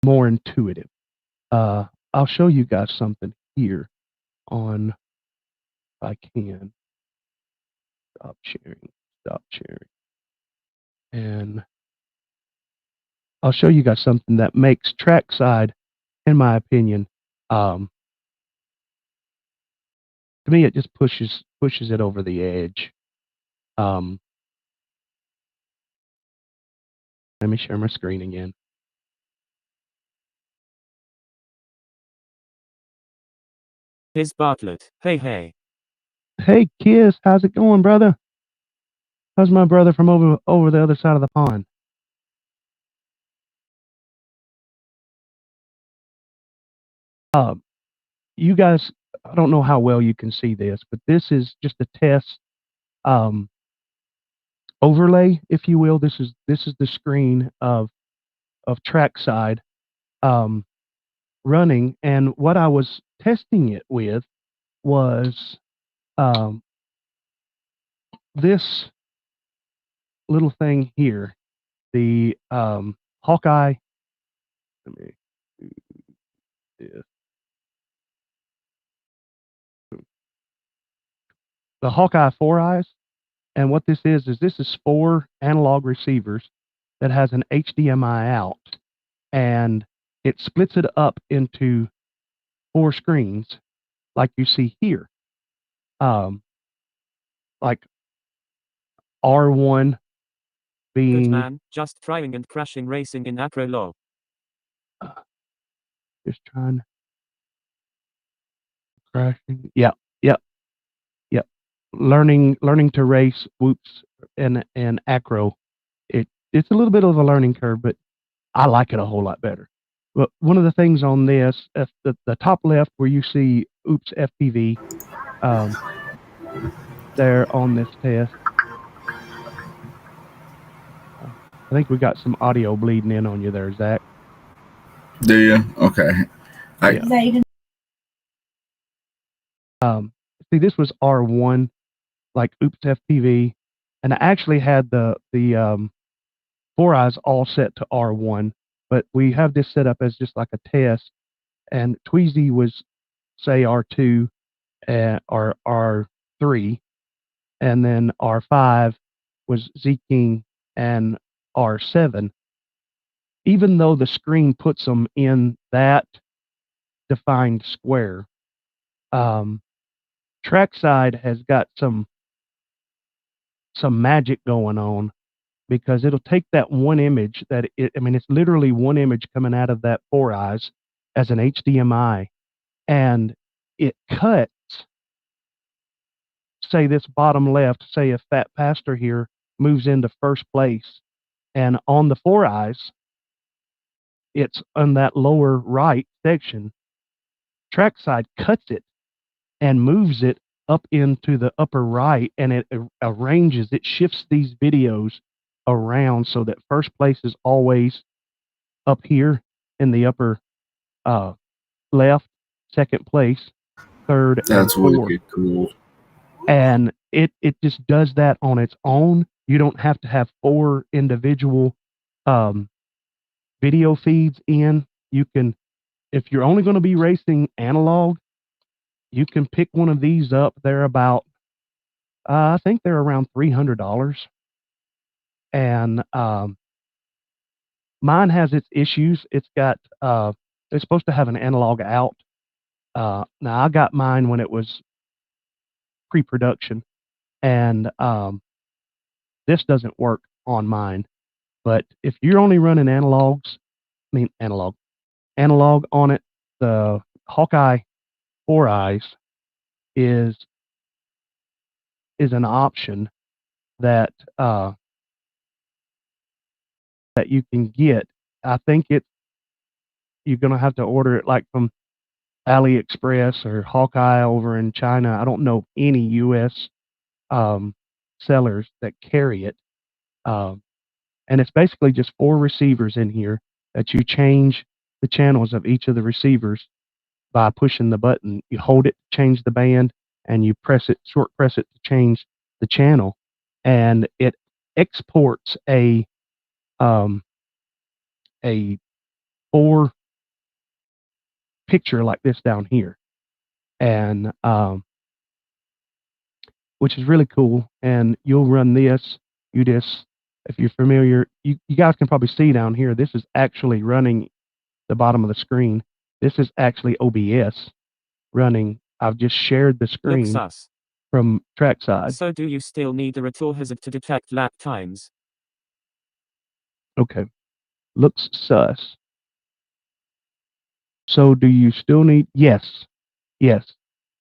more intuitive. I'll show you guys something here on, if I can, stop sharing. And I'll show you guys something that makes trackside, in my opinion, to me, it just pushes it over the edge. Let me share my screen again. Here's Bartlett. Hey, hey. Hey, Kiss, how's it going, brother? How's my brother from over the other side of the pond? You guys, I don't know how well you can see this, but this is just a test overlay, if you will. This is the screen of trackside running, and what I was testing it with was this little thing here, the Hawkeye. Let me do this. The Hawkeye 4 eyes, and what this is this is 4 analog receivers that has an HDMI out, and it splits it up into 4 screens, like you see here. Like R1 being. Good man, just trying and crashing racing in acro law. Just trying. Crashing. Yep. Learning to race whoops and acro. It's a little bit of a learning curve, but I like it a whole lot better. But one of the things on this, the top left where you see Oops FPV, there on this test. I think we got some audio bleeding in on you there, Zach. Do you? Okay. See, this was R1, like Oops FPV, and I actually had the 4 eyes all set to R1, but we have this set up as just like a test, and Tweezy was, say, R2 or R3, and then R5 was ZKing and R7. Even though the screen puts them in that defined square, trackside has got some magic going on, because it'll take that one image it's literally one image coming out of that 4 eyes as an HDMI, and it cuts, say, this bottom left, say if Phat Pastor here moves into first place, and on the 4 eyes, it's on that lower right section, trackside cuts it and moves it up into the upper right, and it arranges, it shifts these videos around so that first place is always up here in the upper left, second place, third, that's and fourth. wicked cool. And it just does that on its own. You don't have to have 4 individual video feeds in. You can, if you're only going to be racing analog, you can pick one of these up. They're about, I think they're around $300. And mine has its issues. It's got, it's supposed to have an analog out. Now, I got mine when it was pre-production, and this doesn't work on mine. But if you're only running analog on it, the Hawkeye 4 eyes is an option that that you can get. I think you're gonna have to order it like from AliExpress or Hawkeye over in China. I don't know any US sellers that carry it. And it's basically just 4 receivers in here. that you change the channels of each of the receivers by pushing the button. You hold it to change the band, and you short press it to change the channel, and it exports a 4 picture like this down here, and which is really cool. And you'll run this. You just, if you're familiar, you guys can probably see down here. This is actually running the bottom of the screen. This is actually OBS running. I've just shared the screen from trackside. So do you still need the rotor hazard to detect lap times? Okay. Looks sus. So do you still need? Yes. Yes.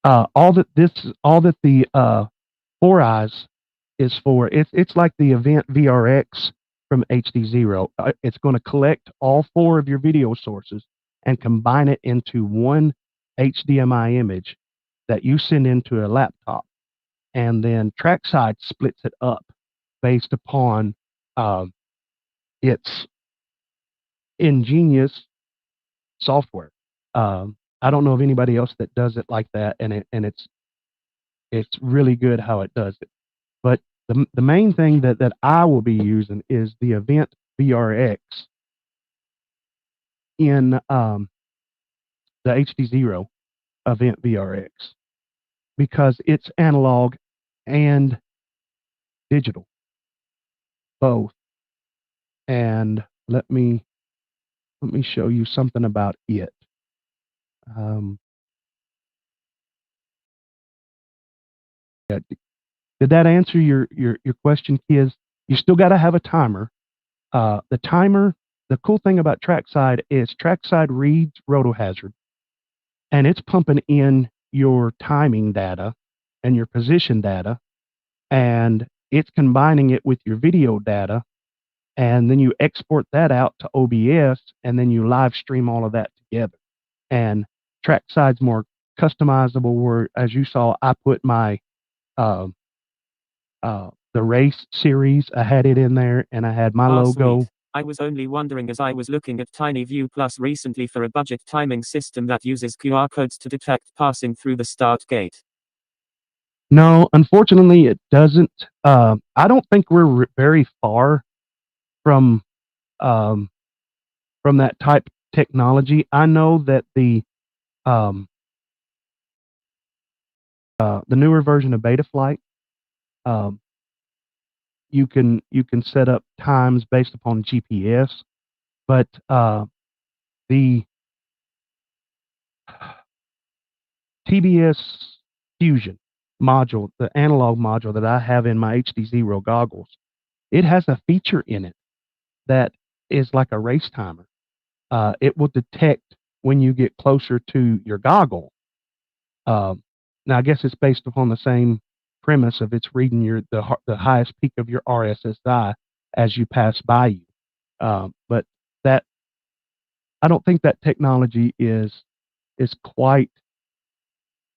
All that the 4 eyes is for, it's like the event VRX from HDzero. It's going to collect all 4 of your video sources and combine it into one HDMI image that you send into a laptop. And then trackside splits it up based upon its ingenious software. I don't know of anybody else that does it like that, and it's really good how it does it. But the main thing that I will be using is the event VRX in the HDzero event VRX, because it's analog and digital, both. And let me show you something about it. Yeah, did that answer your question, kids? You still got to have a timer. The timer, the cool thing about trackside is trackside reads rotor hazard, and it's pumping in your timing data and your position data, and it's combining it with your video data, and then you export that out to OBS, and then you live stream all of that together. And trackside's more customizable, where, as you saw, I put my the race series, I had it in there, and I had my logo. Sweet. I was only wondering, as I was looking at TinyWhoop Plus recently for a budget timing system that uses QR codes to detect passing through the start gate. No, unfortunately, it doesn't. I don't think we're very far from that type technology. I know that the newer version of Betaflight, you can set up times based upon GPS, but the TBS Fusion module, the analog module that I have in my HDzero goggles, it has a feature in it that is like a race timer. It will detect when you get closer to your goggle. Now, I guess it's based upon the same premise of it's reading the highest peak of your RSSI as you pass by you. But that, I don't think that technology is quite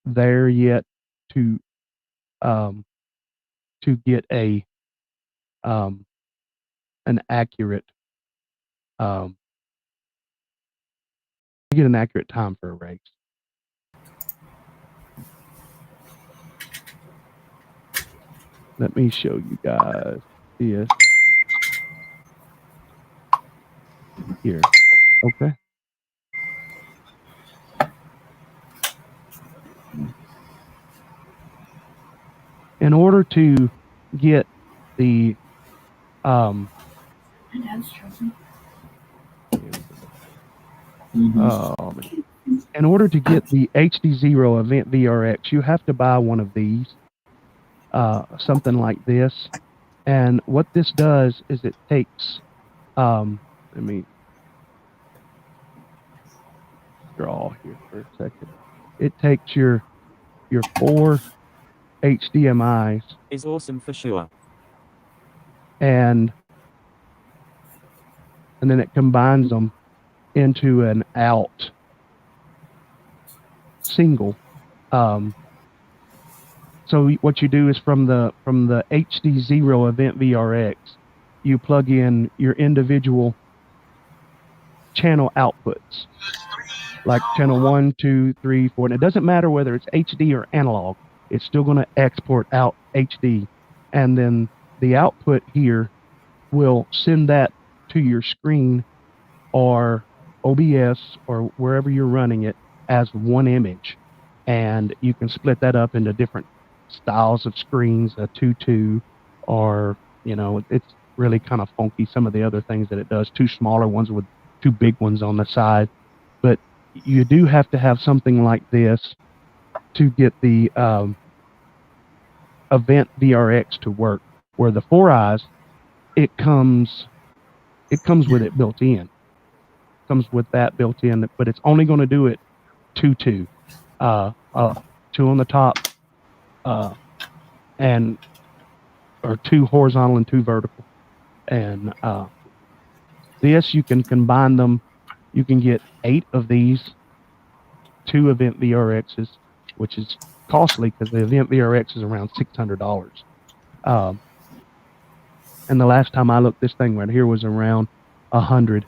there yet to get an accurate time for a race. Let me show you guys this here. Okay. In order to get the in order to get the HDzero event VRX, you have to buy one of these, something like this. And what this does is it takes, let me draw here for a second. It takes your 4 HDMIs. Is awesome for sure. And then it combines them into an out single. So what you do is from the HDzero event VRX, you plug in your individual channel outputs, like channel 1, 2, 3, 4. And it doesn't matter whether it's HD or analog. It's still going to export out HD. And then the output here will send that to your screen or OBS or wherever you're running it as one image. And you can split that up into different styles of screens, a 2:2, or, you know, it's really kind of funky, some of the other things that it does, 2 smaller ones with 2 big ones on the side. But you do have to have something like this to get the event VRX to work, where the 4 eyes, it comes with it built in. Comes with that built in, but it's only going to do it 2:2. 2 on the top, and or 2 horizontal and 2 vertical. And this, you can combine them. You can get 8 of these 2 event VRXs, which is costly because the event VRX is around $600. And the last time I looked, this thing right here was around 100,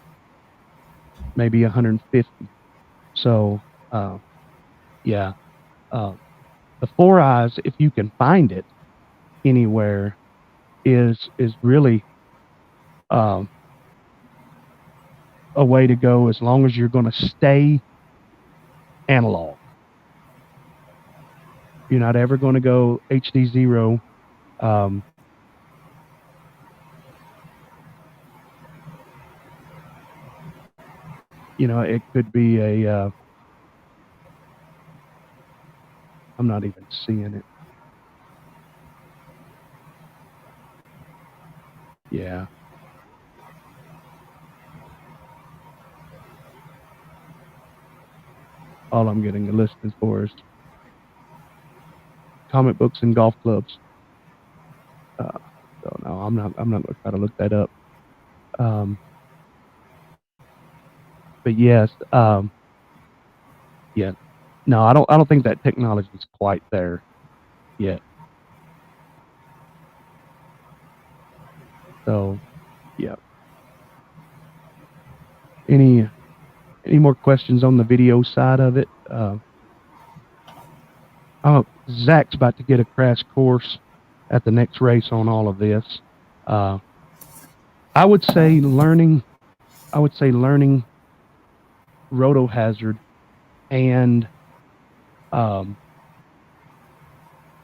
maybe 150. So, yeah. The 4 eyes, if you can find it anywhere, is really a way to go, as long as you're going to stay analog. You're not ever going to go HDzero. You know, it could be a I'm not even seeing it. Yeah. All I'm getting a list is for is comic books and golf clubs. So no, I'm not going to try to look that up. But yes, yeah. No, I don't think that technology is quite there yet. So, yeah. Any more questions on the video side of it? Zach's about to get a crash course at the next race on all of this. I would say learning roto hazard and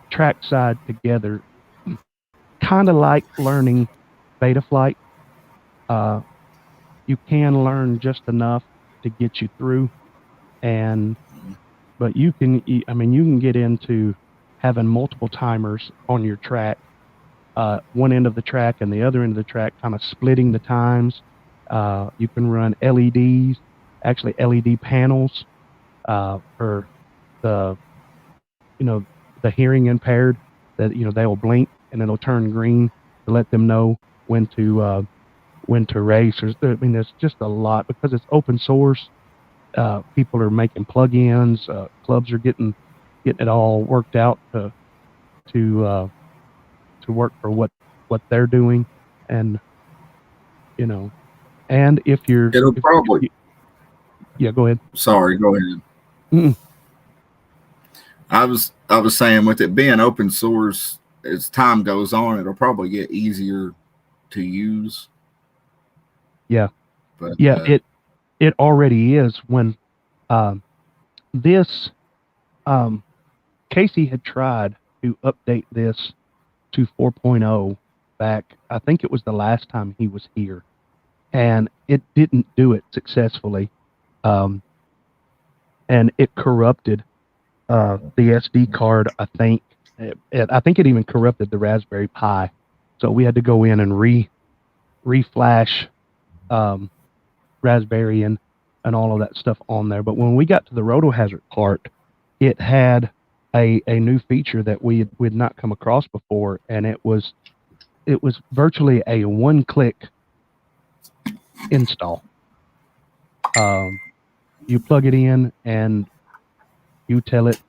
trackside together, kind of like learning beta flight. You can learn just enough to get you through, but you can get into having multiple timers on your track, one end of the track and the other end of the track, kind of splitting the times. You can run LEDs, actually LED panels, for the hearing impaired, that they will blink and it'll turn green to let them know when to race. There's just a lot, because it's open source. People are making plugins. Clubs are getting it all worked out to work for what they're doing, and and if you're, yeah, go ahead. Sorry, go ahead. Mm-mm. I was saying, with it being open source, as time goes on, it'll probably get easier to use. Yeah. But yeah, it already is. When Casey had tried to update this to 4.0 back, I think it was the last time he was here, and it didn't do it successfully. And it corrupted the SD card, I think. I think it even corrupted the Raspberry Pi. So we had to go in and reflash Raspberry and all of that stuff on there. But when we got to the roto hazard part, it had a new feature that we'd not come across before, and it was virtually a one-click install. You plug it in and you tell it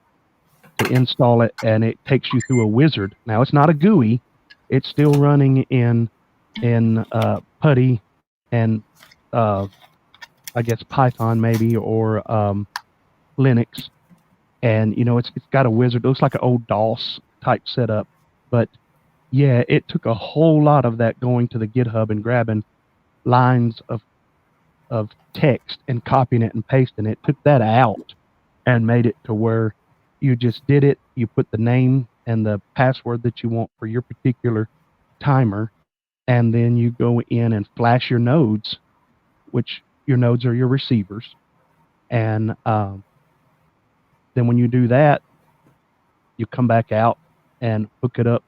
to install it, and it takes you through a wizard. Now, it's not a GUI; it's still running in PuTTY, and I I guess Python maybe, or Linux. And, you know, it's got a wizard. It looks like an old DOS type setup. But, yeah, it took a whole lot of that going to the GitHub and grabbing lines of text and copying it and pasting it. Took that out and made it to where you just did it. You put the name and the password that you want for your particular timer, and then you go in and flash your nodes, which your nodes are your receivers. And then when you do that, you come back out and hook it up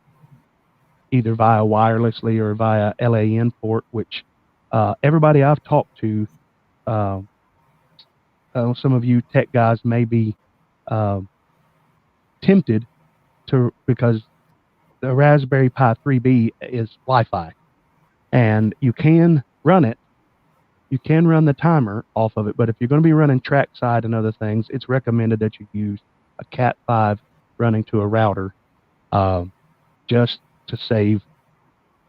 either via wirelessly or via LAN port, which everybody I've talked to, some of you tech guys may be tempted to, because the Raspberry Pi 3B is Wi-Fi, and you can run it. You can run the timer off of it, but if you're going to be running trackside and other things, it's recommended that you use a Cat 5 running to a router, just to save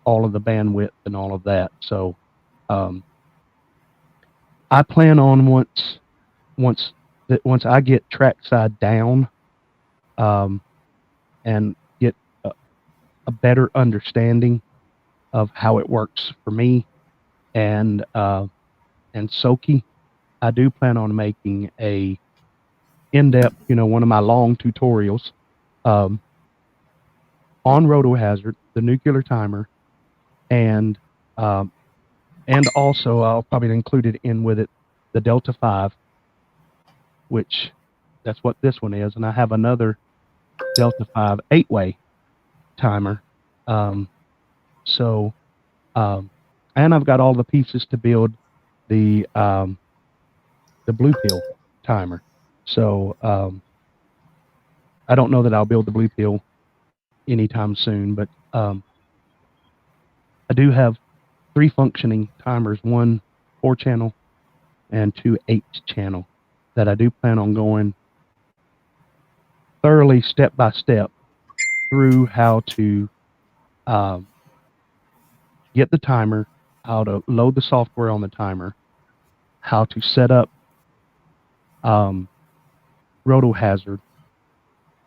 all of the bandwidth and all of that. So I plan on once I get trackside down, and get a better understanding of how it works for me and Soki, I do plan on making a in-depth, you know, one of my long tutorials on rotor hazard, the nuclear timer, and also I'll probably include it in with it the Delta 5, which that's what this one is, and I have another Delta 5 8-way timer. And I've got all the pieces to build the blue pill timer. So I don't know that I'll build the blue pill anytime soon, but I do have 3 functioning timers, 1 4-channel and 2 8-channel, that I do plan on going thoroughly step by step through how to get the timer, how to load the software on the timer, how to set up rotor hazard,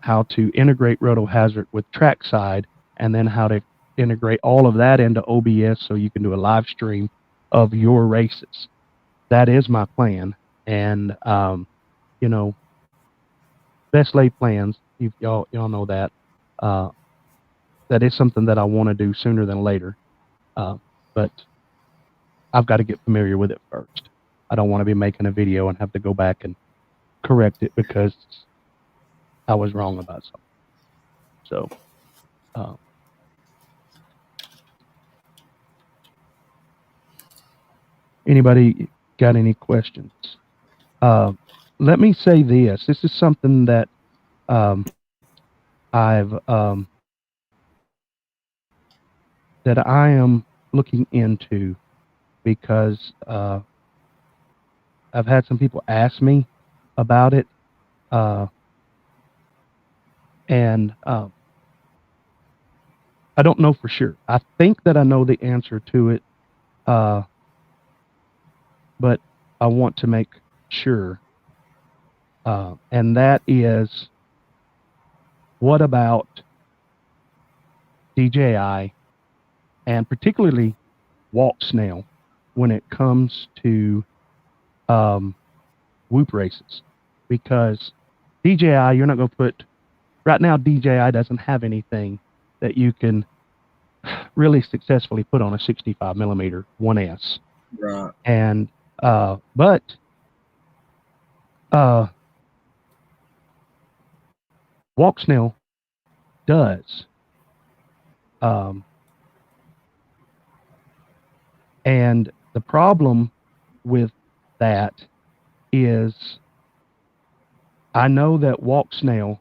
how to integrate rotor hazard with trackside, and then how to integrate all of that into OBS so you can do a live stream of your races. That is my plan. And you know, best laid plans, y'all know that. That is something that I want to do sooner than later. But I've got to get familiar with it first. I don't want to be making a video and have to go back and correct it because I was wrong about something. So, anybody got any questions? Let me say this. This is something that that I am looking into, because I've had some people ask me about it, and I don't know for sure. I think that I know the answer to it, but I want to make sure, and that is, what about DJI, and particularly walksnail, when it comes to whoop races? Because DJI, you're not going to put, right now DJI doesn't have anything that you can really successfully put on a 65 millimeter 1S. Right. And but walksnail does. And the problem with that is, I know that walksnail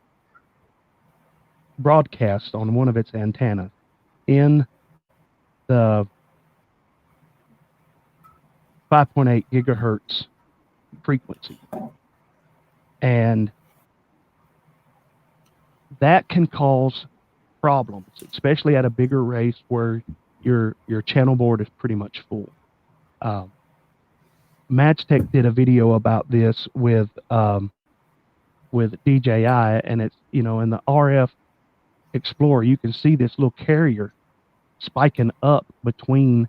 broadcasts on one of its antennas in the 5.8 gigahertz frequency, and that can cause problems, especially at a bigger race where your channel board is pretty much full. Matchtech did a video about this with DJI, and it's, in the RF Explorer, you can see this little carrier spiking up between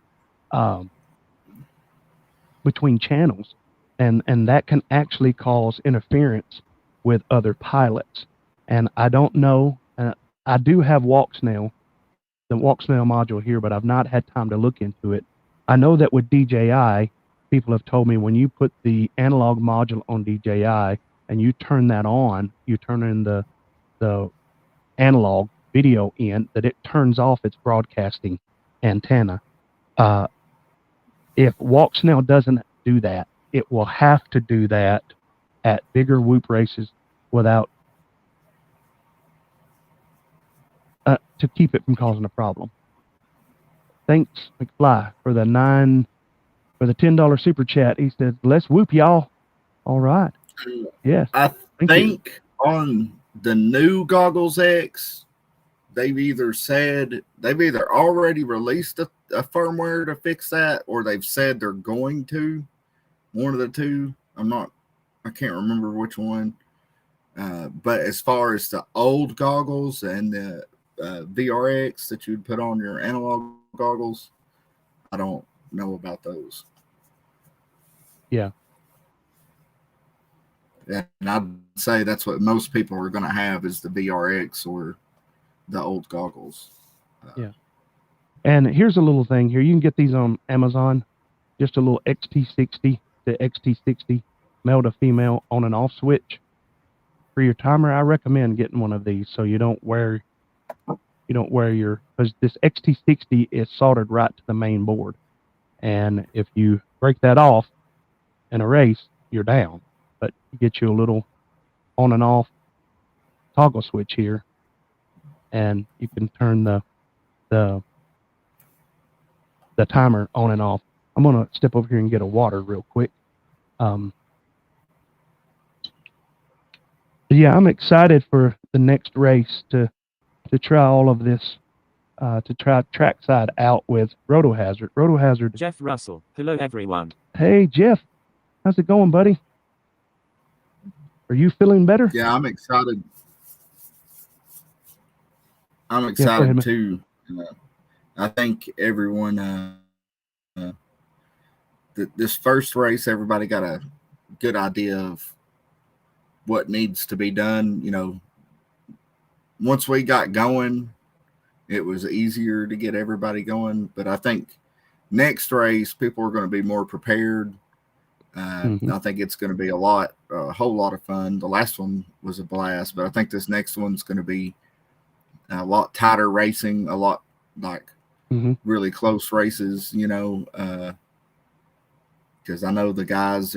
channels, and that can actually cause interference with other pilots. And I don't know, I do have walksnail, the walksnail module here, but I've not had time to look into it. I know that with DJI, people have told me when you put the analog module on DJI and you turn that on, you turn in the analog video in, that it turns off its broadcasting antenna. If walksnail doesn't do that, it will have to do that at bigger whoop races without to keep it from causing a problem. Thanks, McFly, for the $10 super chat. He says, "Let's whoop, y'all." All right. Yes. I think on the new Goggles X, they've either already released a firmware to fix that, or they've said they're going to. One of the two. I can't remember which one. But as far as the old goggles and the VRX that you'd put on your analog goggles, I don't know about those. Yeah. And I'd say that's what most people are going to have, is the VRX or the old goggles. Yeah. And here's a little thing here. You can get these on Amazon. Just a little XT60 to XT60 male to female on and off switch for your timer. I recommend getting one of these so you don't wear because this XT60 is soldered right to the main board. And if you break that off in a race, you're down. But you get you a little on and off toggle switch here, and you can turn the timer on and off. I'm going to step over here and get a water real quick. Yeah, I'm excited for the next race to try all of this, to try trackside out with RotoHazard. RotoHazard. Jeff Russell. Hello, everyone. Hey, Jeff. How's it going, buddy? Are you feeling better? Yeah, I'm excited. I'm excited too. I think everyone, this first race, everybody got a good idea of what needs to be done. Once we got going, it was easier to get everybody going. But I think next race, people are going to be more prepared. I think it's going to be a whole lot of fun. The last one was a blast, but I think this next one's going to be a lot tighter racing, a lot like really close races, because I know the guys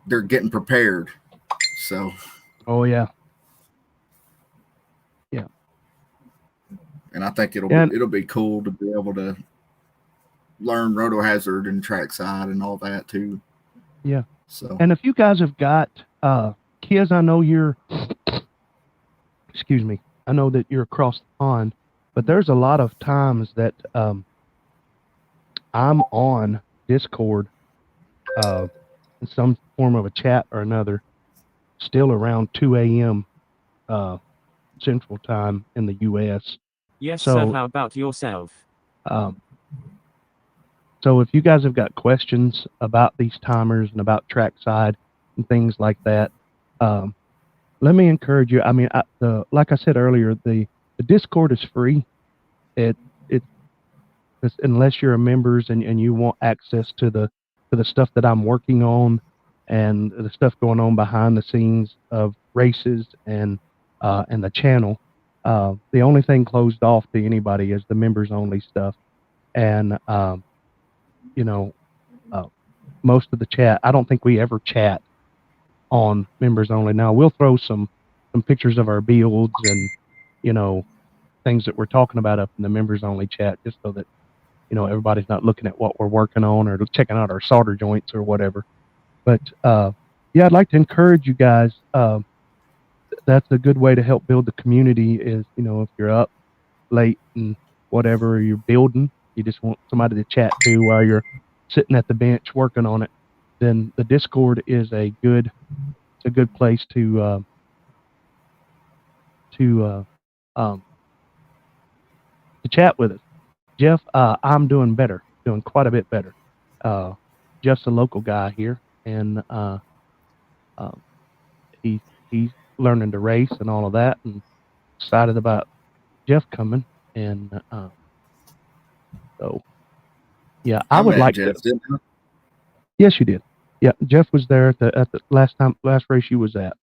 they're getting prepared. So, oh yeah. And I think it'll be cool to be able to learn RotoHazard and trackside and all that too. Yeah. So, and if you guys have got kids, I know I know that you're across the pond, but there's a lot of times that I'm on Discord in some form of a chat or another, still around 2 a.m. Central Time in the U.S. Yes, sir. How about yourself? So if you guys have got questions about these timers and about trackside and things like that, let me encourage you. I mean, like I said earlier, the Discord is free. It's unless you're a members and you want access to the stuff that I'm working on and the stuff going on behind the scenes of races and the channel. The only thing closed off to anybody is the members only stuff. And most of the chat, I don't think we ever chat on members only. Now we'll throw some pictures of our builds and things that we're talking about up in the members only chat, just so that everybody's not looking at what we're working on or checking out our solder joints or whatever. But yeah, I'd like to encourage you guys. That's a good way to help build the community is, if you're up late and whatever, you're building, you just want somebody to chat to while you're sitting at the bench working on it, then the Discord is a good place to chat with us. Jeff, I'm doing better, doing quite a bit better. Jeff's a local guy here, and he's learning to race and all of that, and excited about Jeff coming. And so, yeah, I would like Jeff, to. didn't I? Yes, you did. Yeah, Jeff was there at the last race you was at.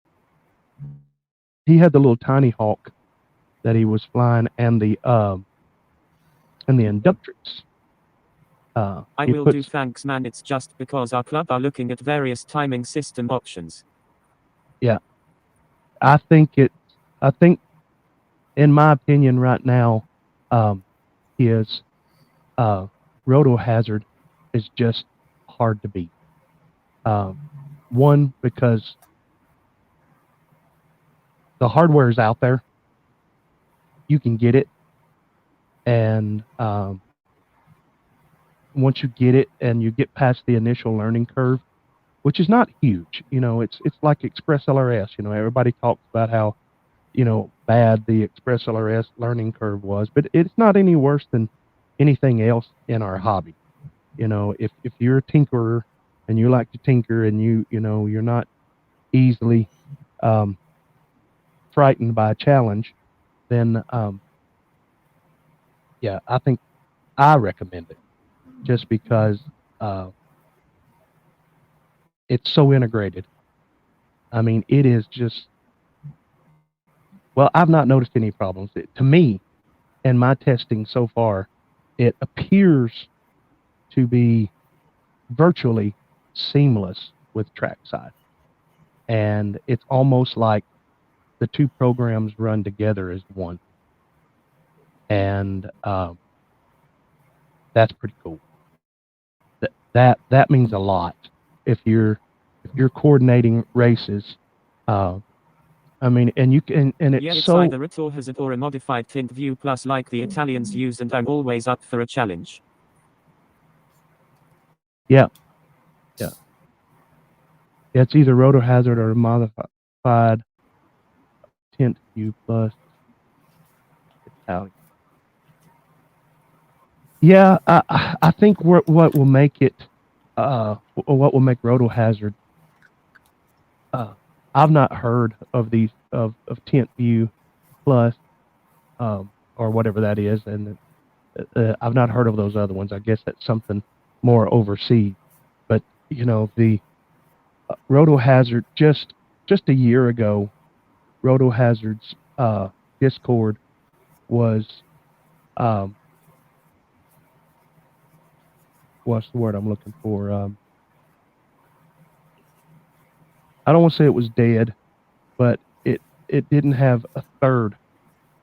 He had the little tiny hawk that he was flying, and the inductrix. I will do, thanks, man. It's just because our club are looking at various timing system options. Yeah, I think, in my opinion, right now, his roto hazard is just hard to beat. One, because the hardware is out there, you can get it, and once you get it and you get past the initial learning curve, which is not huge, it's like Express LRS. Everybody talks about how bad the Express LRS learning curve was, but it's not any worse than anything else in our hobby. If you're a tinkerer and you like to tinker, and you're not easily frightened by a challenge, then yeah, I think I recommend it, just because it's so integrated. I mean, it is just, well, I've not noticed any problems. To me, in my testing so far, it appears to be virtually seamless with trackside. And it's almost like the two programs run together as one. And that's pretty cool. That means a lot if you're coordinating races. I mean, and you can, and it's either a rotor hazard or a modified TinyWhoop plus like the Italians use, and I'm always up for a challenge. Yeah. It's either rotor hazard or a modified TinyWhoop plus Italian. Yeah, I think what will make it, what will make rotor hazard. I've not heard of these of TinyWhoop plus, or whatever that is, and I've not heard of those other ones. I guess that's something more overseas. But the rotor hazard, just a year ago, rotor hazard's Discord was what's the word I'm looking for? I don't want to say it was dead, but it didn't have a third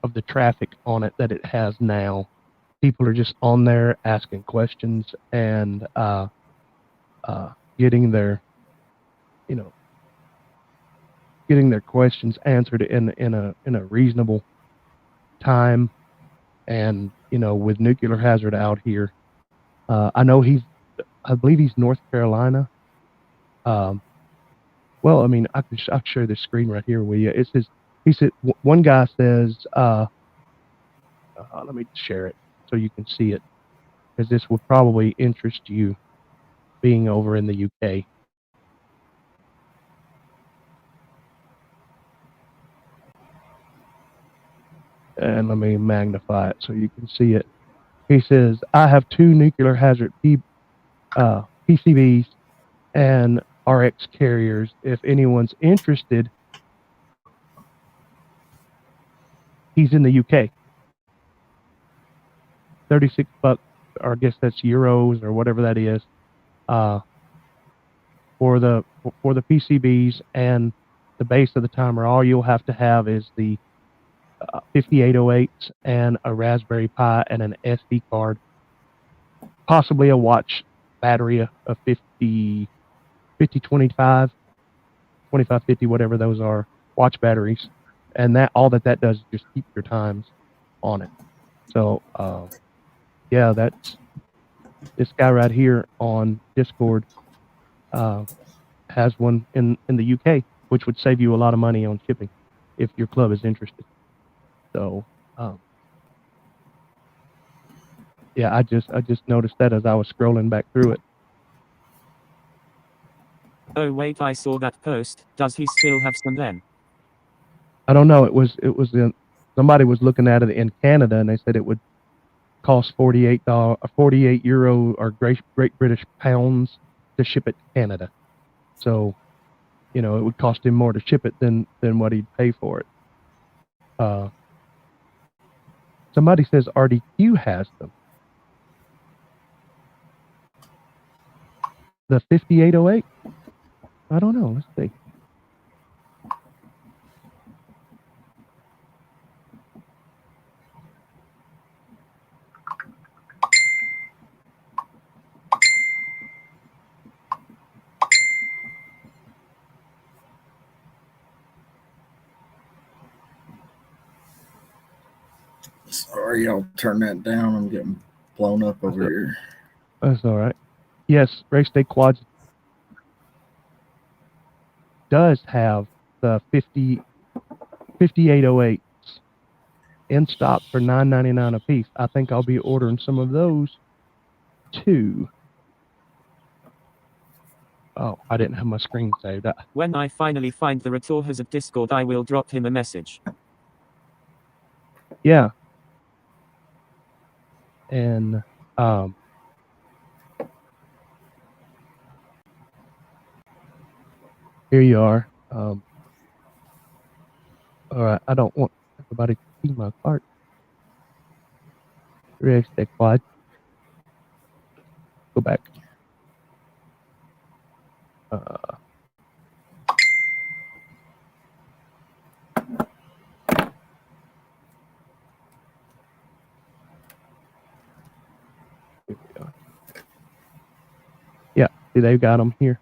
of the traffic on it that it has now. People are just on there asking questions and getting their questions answered in a reasonable time. And with nuclear hazard out here, I know I believe he's North Carolina. Well, I mean, I'll share this screen right here with you. It says, one guy says, let me share it so you can see it, because this will probably interest you, being over in the UK. And let me magnify it so you can see it. He says, I have 2 nuclear hazard PCBs and RX carriers. If anyone's interested, he's in the UK. $36, or I guess that's euros or whatever that is, for the PCBs and the base of the timer. All you'll have to have is the 5808s and a Raspberry Pi and an SD card, possibly a watch battery, a 5025, 2550, whatever those are, watch batteries, and all that does is just keep your times on it. So yeah, that's This guy right here on Discord has one in the UK, which would save you a lot of money on shipping if your club is interested. So, yeah, I just noticed that as I was scrolling back through it. Oh wait, I saw that post. Does he still have some then? I don't know. It was somebody was looking at it in Canada, and they said it would cost €48 or Great British pounds to ship it to Canada. So, it would cost him more to ship it than what he'd pay for it. Somebody says RDQ has them. The 5808? I don't know. Let's see. Sorry, I'll turn that down. I'm getting blown up over here. That's all right. Yes, Race Day Quads does have the 5808s in stock for $9.99 a piece. I think I'll be ordering some of those too. Oh, I didn't have my screen saved. When I finally find the rotor hazard Discord, I will drop him a message. Yeah. And here you are. All right, I don't want everybody to see my cart. Race Day Quad. Go back. Here we are. Yeah, see, they've got them here.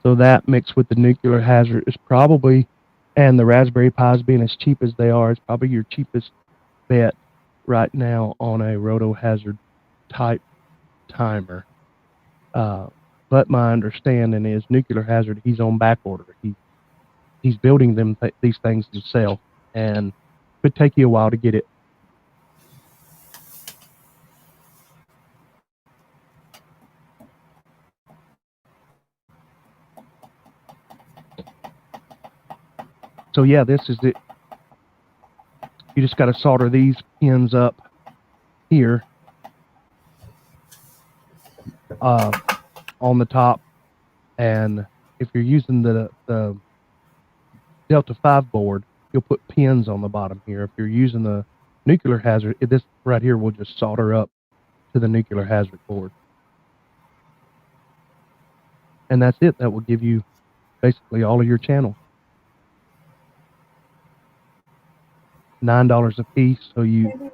So that mixed with the nuclear hazard is probably, and the Raspberry Pis being as cheap as they are, is probably your cheapest bet right now on a roto hazard type timer. But my understanding is nuclear hazard, he's on back order. He's building these things himself, and it could take you a while to get it. So yeah, this is it. You just got to solder these pins up here on the top, and if you're using the Delta 5 board, you'll put pins on the bottom here. If you're using the nuclear hazard, this right here will just solder up to the nuclear hazard board. And that's it. That will give you basically all of your channels. $9 a piece, so you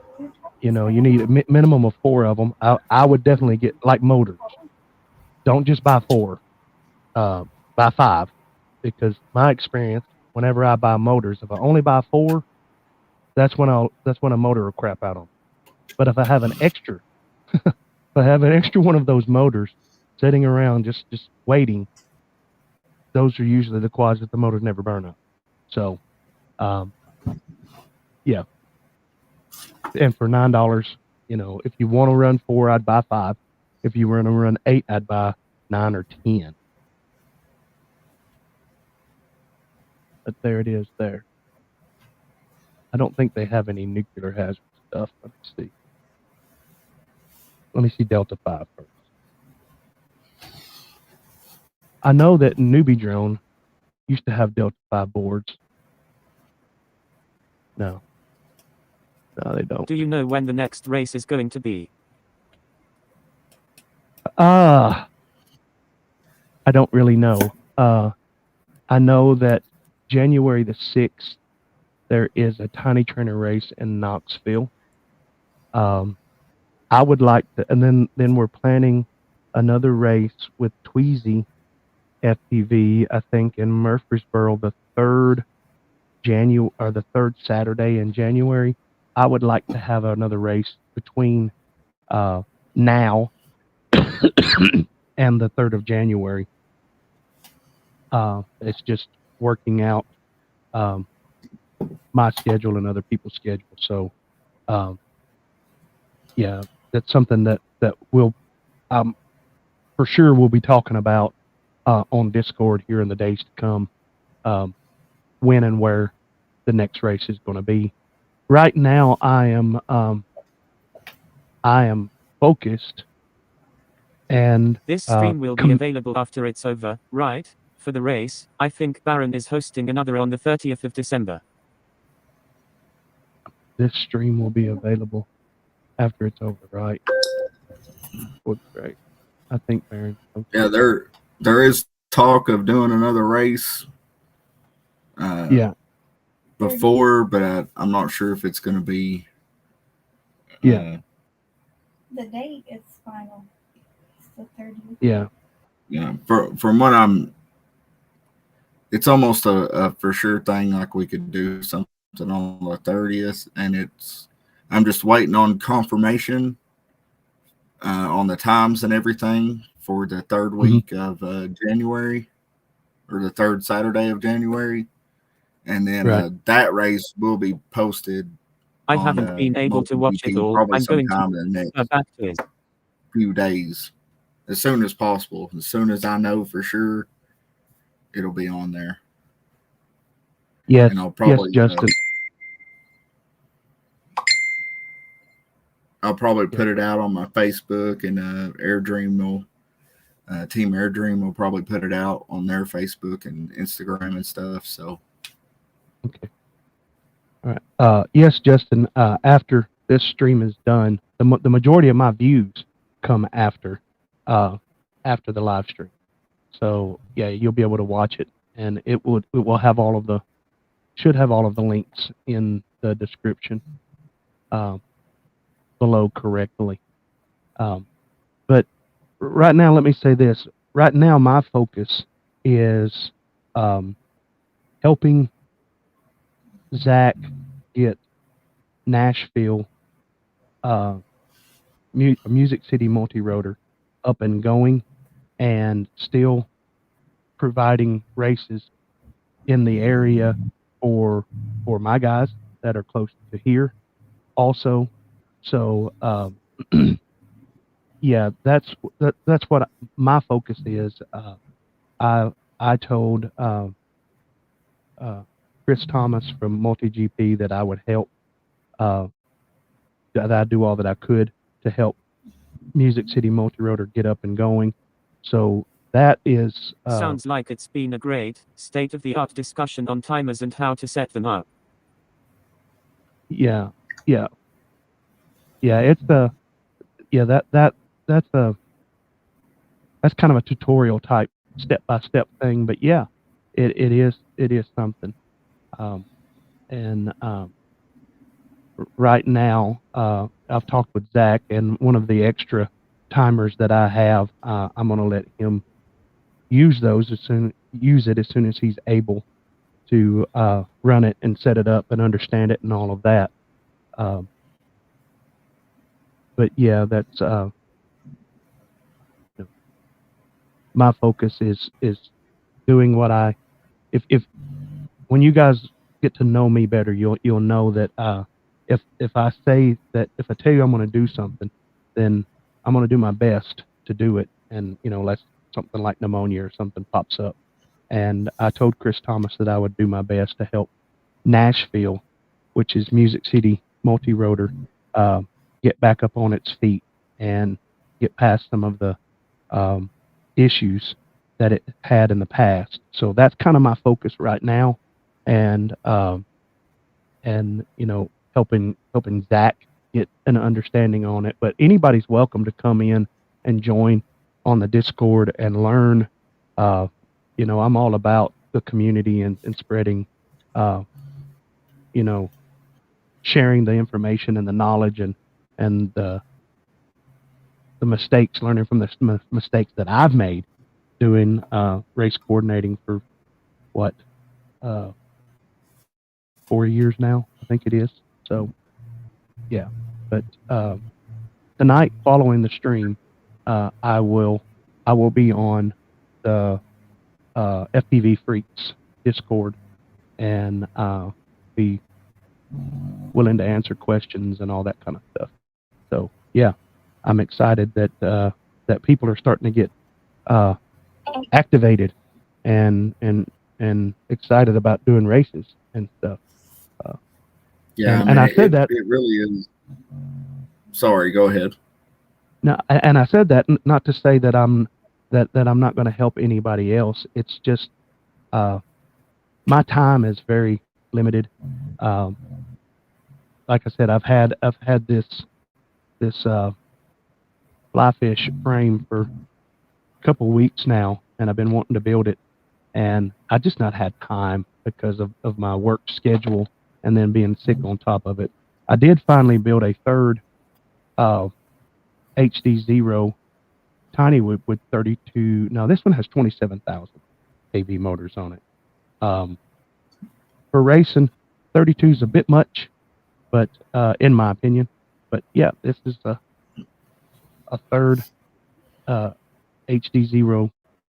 need a minimum of 4 of them. I would definitely get, like motors. Don't just buy 4, buy 5, because my experience, whenever I buy motors, if I only buy 4, that's when a motor will crap out on. But if I have an extra, one of those motors sitting around just waiting, those are usually the quads that the motors never burn up. So, yeah. And for $9, if you want to run 4, I'd buy 5. If you were to run 8, I'd buy 9 or 10. But there it is there. I don't think they have any nuclear hazard stuff. Let me see. Let me see Delta 5 first. I know that Newbie Drone used to have Delta 5 boards. No, they don't. Do you know when the next race is going to be? I don't really know. I know that January the 6th, there is a tiny trainer race in Knoxville. I would like to, and then we're planning another race with TinyWhoop FPV, I think in Murfreesboro, the third Saturday in January. I would like to have another race between now and the 3rd of January. It's just working out my schedule and other people's schedule. So, yeah, that's something that we'll for sure we'll be talking about on Discord here in the days to come, when and where the next race is going to be. Right now, I am focused, and this stream will be available after it's over, right? For the race, I think Baron is hosting another on the 30th of December. This stream will be available after it's over, right? Would be great. I think Baron. Okay. Yeah, there is talk of doing another race. Yeah. Before, but I'm not sure if it's going to be. Yeah. The date is final. It's the 30th. Yeah. Yeah. From what it's almost a for sure thing. Like we could do something on the 30th, and I'm just waiting on confirmation on the times and everything for the 3rd week of January, or the 3rd Saturday of January. And then that race will be posted. I haven't been able to watch it all. I'm going to in the next back to it. few days, as soon as possible. As soon as I know for sure, it'll be on there. Yes, and I'll probably, yes, Justin. I'll probably put it out on my Facebook, and Team Airdream will probably put it out on their Facebook and Instagram and stuff. So. Okay. All right. Yes, Justin. After this stream is done, the majority of my views come after the live stream. So yeah, you'll be able to watch it, and it will have should have all of the links in the description below correctly. But right now, let me say this. Right now, my focus is helping Zach get Nashville Music City multi-rotor up and going, and still providing races in the area for my guys that are close to here also. So yeah, that's what my focus is. I told Chris Thomas from MultiGP that I would help, that I'd do all that I could to help Music City multi-rotor get up and going. So that is... Sounds like it's been a great, state-of-the-art discussion on timers and how to set them up. Yeah. It's that's kind of a tutorial type step-by-step thing, but yeah, it is something. Right now, I've talked with Zach, and one of the extra timers that I have, I'm going to let him use it as soon as he's able to run it and set it up and understand it and all of that. But yeah, that's my focus is doing what if when you guys get to know me better, you'll know that if I say that, if I tell you I'm going to do something, then I'm going to do my best to do it. And unless something like pneumonia or something pops up. And I told Chris Thomas that I would do my best to help Nashville, which is Music City multi-rotor, get back up on its feet and get past some of the issues that it had in the past. So that's kind of my focus right now, and helping Zach get an understanding on it. But anybody's welcome to come in and join on the Discord and learn. I'm all about the community and spreading, sharing the information and the knowledge and the mistakes, learning from the mistakes that I've made doing race coordinating for 4 years now, I think it is. So yeah. But tonight, following the stream, I will be on the FPV Freaks Discord and be willing to answer questions and all that kind of stuff. So yeah, I'm excited that that people are starting to get activated and excited about doing races and stuff. Yeah, and I said that it really is. Sorry, go ahead. No, and I said that not to say that I'm not going to help anybody else. It's just my time is very limited. Like I said, I've had this fly fish frame for a couple weeks now, and I've been wanting to build it, and I just not had time because of my work schedule and then being sick on top of it. I did finally build a third HDzero TinyWhoop with 32. No, this one has 27,000 AV motors on it. For racing, 32 is a bit much, but in my opinion. But yeah, this is a third HDzero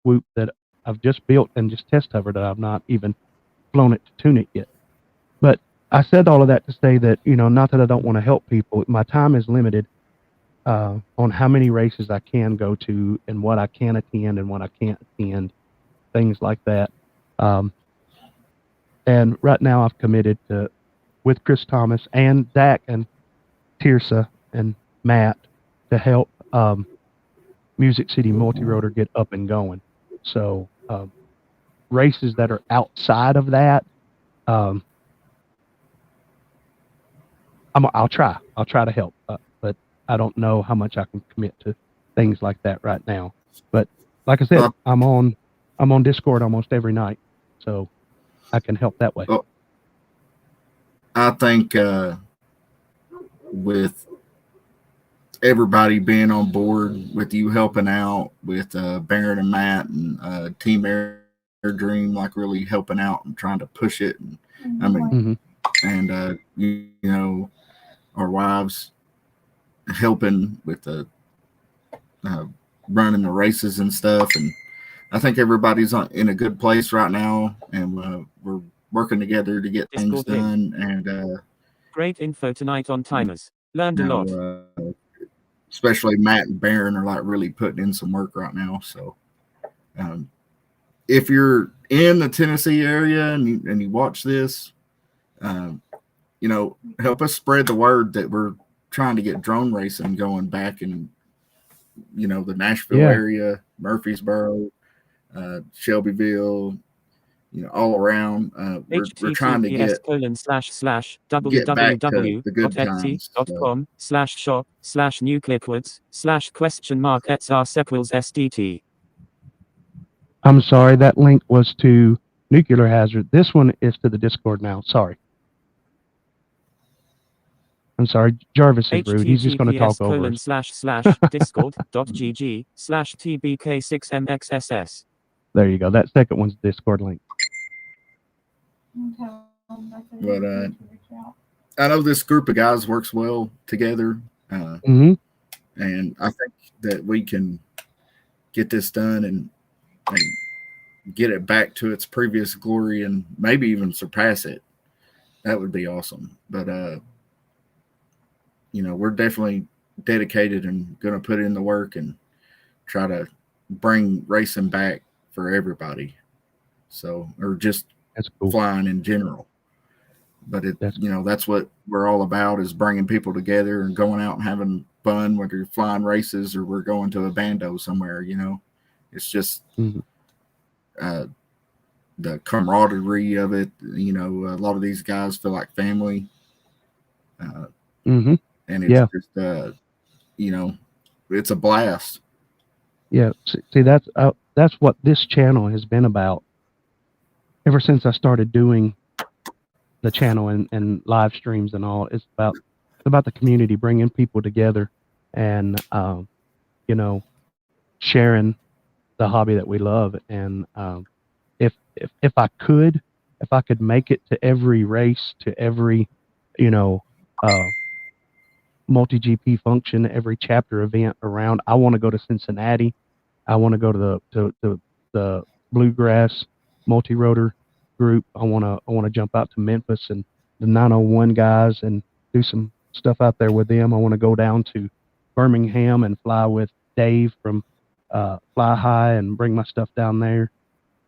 whoop that I've just built and just test hovered. I've not even flown it to tune it yet. But I said all of that to say that, not that I don't want to help people. My time is limited on how many races I can go to and what I can attend and what I can't attend, things like that. And right now I've committed to, with Chris Thomas and Zach and Tirsa and Matt, to help Music City Multi-Rotor get up and going. So races that are outside of that, I'll try to help, but I don't know how much I can commit to things like that right now. But like I said, I'm on Discord almost every night, so I can help that way. Well, I think with everybody being on board, with you helping out, with Barrett and Matt and Team Air Dream, like really helping out and trying to push it, and I mean, and our wives helping with the running the races and stuff, and I think everybody's in a good place right now, and we're working together to get things done. And great info tonight on timers. Learned a lot. Especially Matt and Barron are like really putting in some work right now. So if you're in the Tennessee area and you watch this, help us spread the word that we're trying to get drone racing going back in, the Nashville area, Murfreesboro, Shelbyville, all around. We're trying to get www.etsy.com/www.etsy.com/shop/nucliquids/?etsr/SDT. I'm sorry, that link was to Nuclear Hazard. This one is to the Discord now. Sorry. I'm sorry, Jarvis is rude. He's just going to talk over us. //discord.gg/tbk6mxss. There you go. That second one's the Discord link. But I know this group of guys works well together, Mm-hmm. and I think that we can get this done and get it back to its previous glory and maybe even surpass it. That would be awesome. But we're definitely dedicated and going to put in the work and try to bring racing back for everybody. So, or just flying in general. But that's what we're all about, is bringing people together and going out and having fun, whether you're flying races or we're going to a bando somewhere. It's just the camaraderie of it. A lot of these guys feel like family. And it's just it's a blast. Yeah, see, that's what this channel has been about ever since I started doing the channel and live streams and all. It's about the community, bringing people together, and sharing the hobby that we love. And if I could make it to every race, to every MultiGP function, every chapter event around. I want to go to Cincinnati. I want to go to the Bluegrass multi-rotor group. I want to jump out to Memphis and the 901 guys and do some stuff out there with them. I want to go down to Birmingham and fly with Dave from Fly High and bring my stuff down there.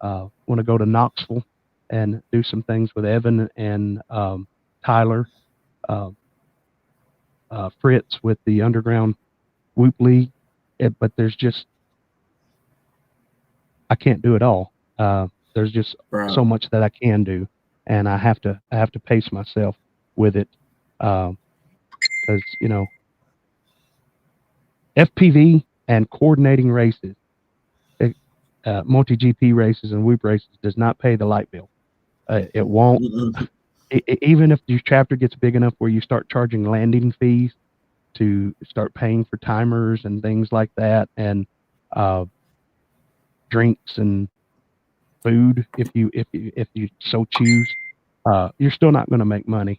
Want to go to Knoxville and do some things with Evan and Tyler, Fritz with the Underground Whoop League. But there's just, I can't do it all. There's just so much that I can do, and I have to pace myself with it, because FPV and coordinating races, MultiGP races and Whoop races does not pay the light bill. It won't. Even if your chapter gets big enough where you start charging landing fees to start paying for timers and things like that, and drinks and food, if you so choose, you're still not going to make money,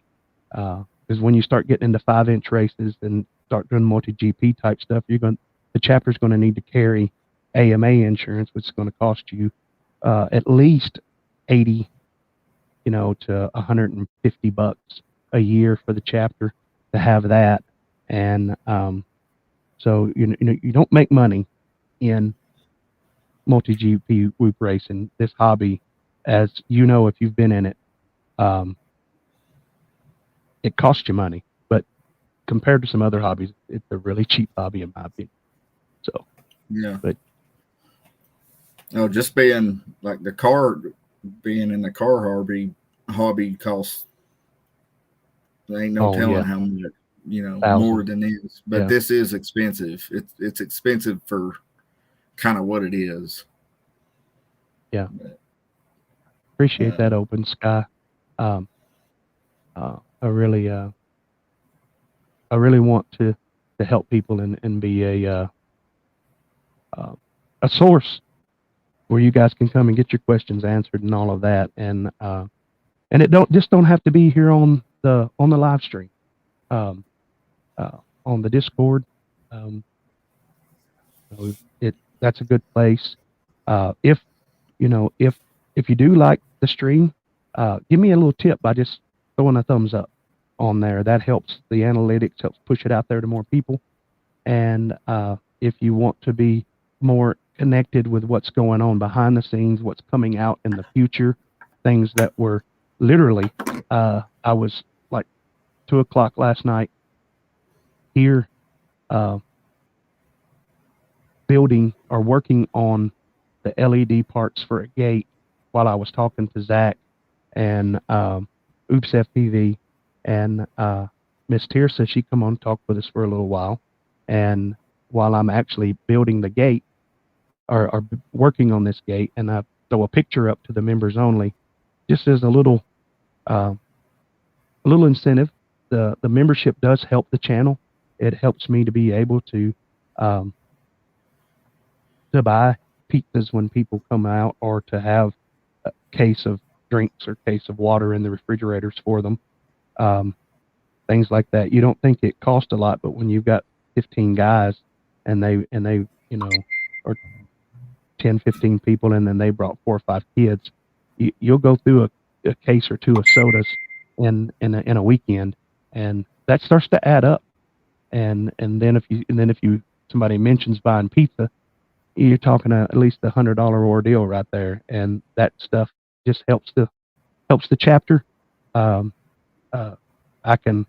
because when you start getting into 5-inch races and start doing MultiGP type stuff, the chapter's going to need to carry AMA insurance, which is going to cost you at least $80 to $150 a year for the chapter to have that. And so you don't make money in MultiGP Whoop racing, this hobby, as you know if you've been in it. It costs you money, but compared to some other hobbies, it's a really cheap hobby in my opinion. So yeah, but just being like being in the car hobby costs, there ain't no telling how much, more than this. But this is expensive. It's expensive for kind of what it is. Yeah. Appreciate that, Open Sky. I really want to help people and be a source where you guys can come and get your questions answered and all of that. And it don't have to be here on the live stream, on the Discord. That's a good place. If you do like the stream, give me a little tip by just throwing a thumbs up on there. That helps the analytics, helps push it out there to more people. And if you want to be more connected with what's going on behind the scenes, what's coming out in the future, things that were literally, I was like 2:00 last night here, building or working on the LED parts for a gate while I was talking to Zach and Oops FPV, and Miss Tirsa, she come on and talk with us for a little while. And while I'm actually building the gate or working on this gate, and I throw a picture up to the members only, just as a little incentive. The membership does help the channel. It helps me to be able to buy pizzas when people come out, or to have a case of drinks or case of water in the refrigerators for them. Things like that. You don't think it costs a lot, but when you've got 15 guys and they or 10, 15 people, and then they brought 4 or 5 kids, you'll go through a case or 2 of sodas in a weekend, and that starts to add up. And then if somebody mentions buying pizza, you're talking at least $100 ordeal right there, and that stuff just helps the chapter. I can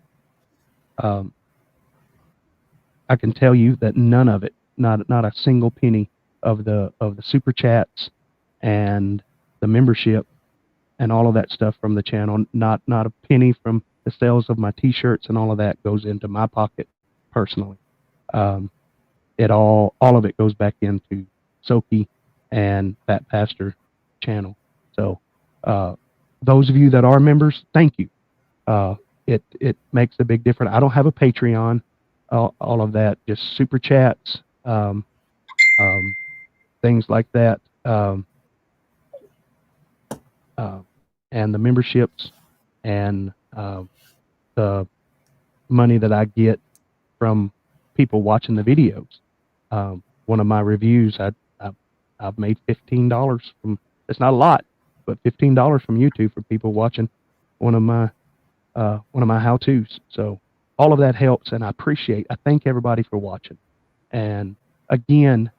tell you that none of it, not a single penny of the super chats and the membership and all of that stuff from the channel, not a penny from the sales of my t-shirts and all of that goes into my pocket personally. It all of it goes back into Soki and Phat Pastor channel. So those of you that are members, thank you. It makes a big difference. I don't have a Patreon, all of that, just super chats, things like that, and the memberships and the money that I get from people watching the videos. One of my reviews, I've made $15 from. It's not a lot, but $15 from YouTube for people watching one of my how-tos. So all of that helps, and I thank everybody for watching. And again,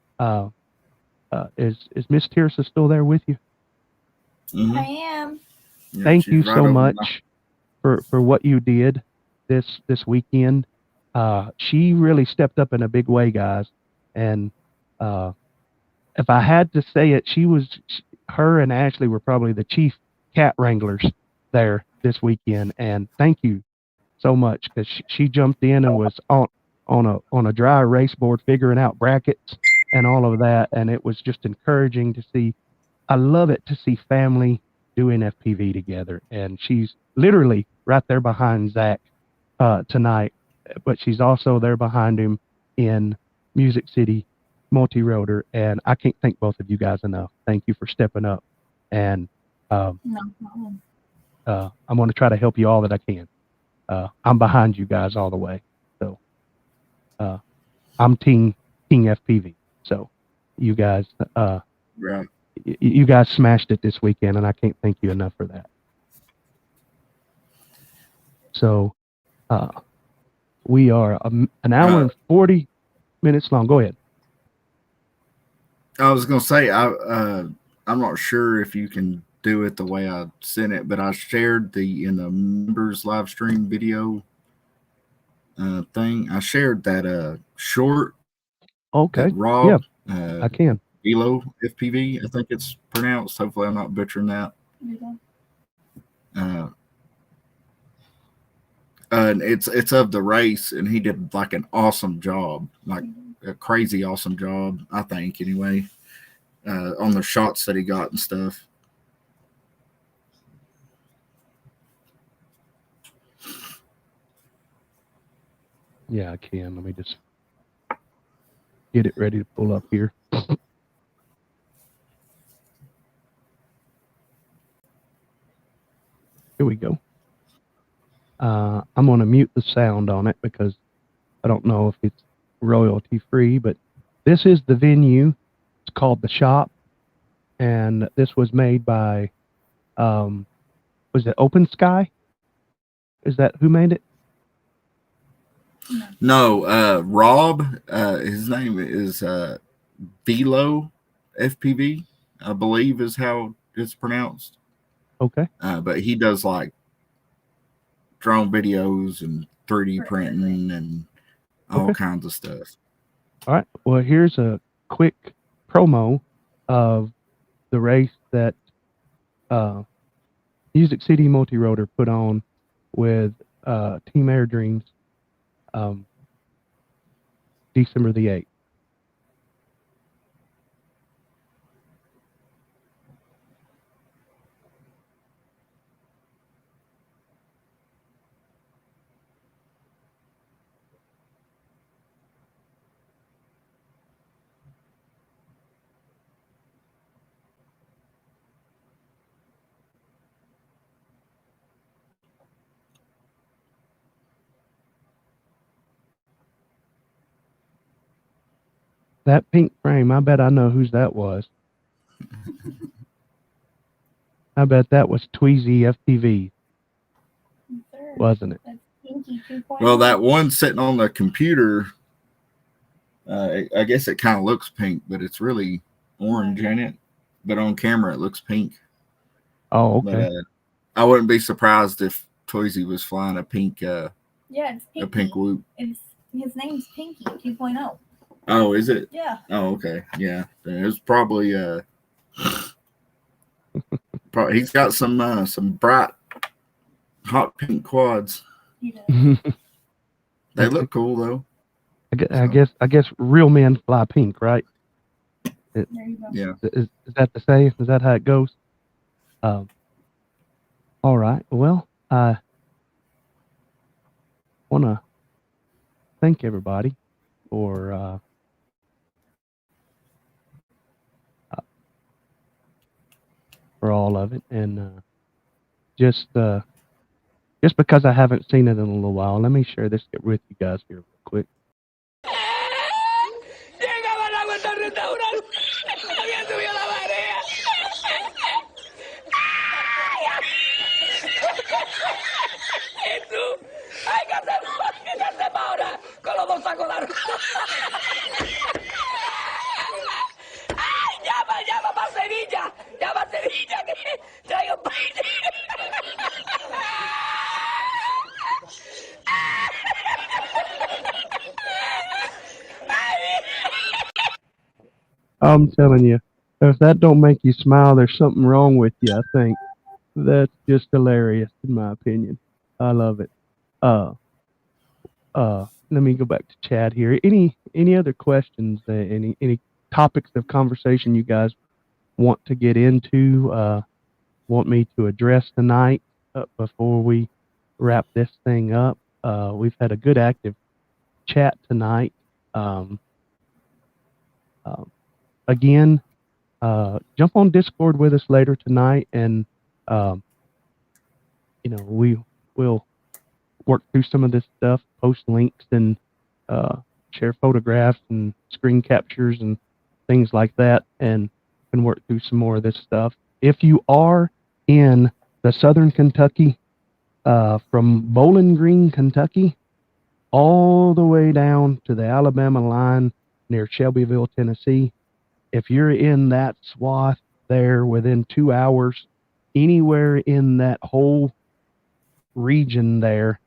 is Miss Tirsa still there with you? I am. Yeah, Thank you she's right so over much for what you did this weekend. She really stepped up in a big way, guys. And if I had to say it, her and Ashley were probably the chief cat wranglers there this weekend. And thank you so much, because she jumped in and was on a dry race board figuring out brackets and all of that. And it was just encouraging to see. I love it to see family doing FPV together. And she's literally right there behind Zach tonight, but she's also there behind him in Music City Multi-Rotor. And I can't thank both of you guys enough. Thank you for stepping up. And No problem. I'm going to try to help you all that I can. I'm behind you guys all the way. So I'm King FPV. So you guys, right. You guys smashed it this weekend, and I can't thank you enough for that. So we are an hour and 40 minutes long. Go ahead. I was going to say, I'm not sure if you can do it the way I sent it, but I shared in the members live stream video thing. I shared that short. Okay. That Rob. Yeah, I can. Elo FPV, I think it's pronounced. Hopefully I'm not butchering that. And it's of the race, and he did like an awesome job, like a crazy awesome job, I think, anyway, on the shots that he got and stuff. Yeah, I can. Let me just get it ready to pull up here. Here we go. I'm going to mute the sound on it because I don't know if it's royalty free, but this is the venue. It's called The Shop, and this was made by, was it Open Sky? Is that who made it? No, Rob, his name is Velo FPV, I believe is how it's pronounced. Okay. But he does like drone videos and 3D printing and all kinds of stuff. All right. Well, here's a quick promo of the race that Music City Multi-Rotor put on with Team Air Dreams December the 8th. That pink frame, I bet I know whose that was. I bet that was Tweezy FPV, wasn't it? Well, that one sitting on the computer, I guess it kind of looks pink, but it's really orange in it. But on camera, it looks pink. Oh, okay. But, I wouldn't be surprised if Tweezy was flying a pink. Yeah, it's Pinky. A pink whoop. His name's Pinky 2.0. Oh, is it? Yeah. Oh, okay. Yeah, it was probably he's got some bright hot pink quads. They look cool though. I guess real men fly pink, right? There you go. Yeah. Is that the say? Is that how it goes? All right. Well, I want to thank everybody for all of it, and just because I haven't seen it in a little while, let me share this with you guys here real quick. Llegaban a vuelta al restaurante. Había subido la marea. Jesús, hay que hacer ahora con los dos sacos de arroz. ¡Ay, llama para Sevilla! ¡Llama a Sevilla que traigo un país! I'm telling you, if that don't make you smile, there's something wrong with you, I think. That's just hilarious, in my opinion. I love it. Let me go back to chat here. Any other questions? Any topics of conversation you guys want to get into? Want me to address tonight before we wrap this thing up? We've had a good active chat tonight. Again, jump on Discord with us later tonight, and we will work through some of this stuff, post links, and share photographs and screen captures and things like that, and work through some more of this stuff. If you are in the Southern Kentucky, from Bowling Green, Kentucky, all the way down to the Alabama line near Shelbyville, Tennessee, if you're in that swath there within 2 hours, anywhere in that whole region there,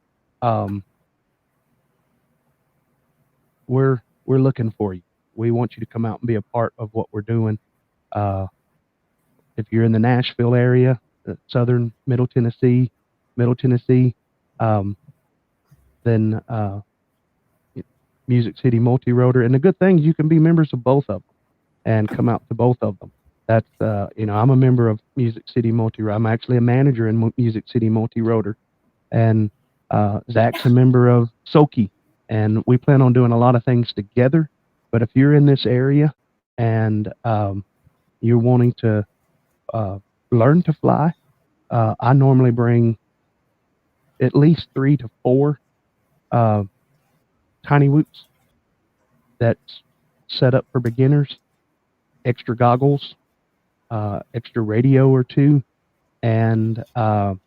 we're looking for you. We want you to come out and be a part of what we're doing. If you're in the Nashville area, southern Middle Tennessee, then Music City Multi-Rotor. And the good thing is you can be members of both of them and come out to both of them. That's, I'm a member of Music City Multi-Rotor. I'm actually a manager in Music City Multi-Rotor. And Zach's a member of Soki. And we plan on doing a lot of things together. But if you're in this area and you're wanting to learn to fly, I normally bring at least 3 to 4 TinyWhoops that's set up for beginners, extra goggles, extra radio or 2, and come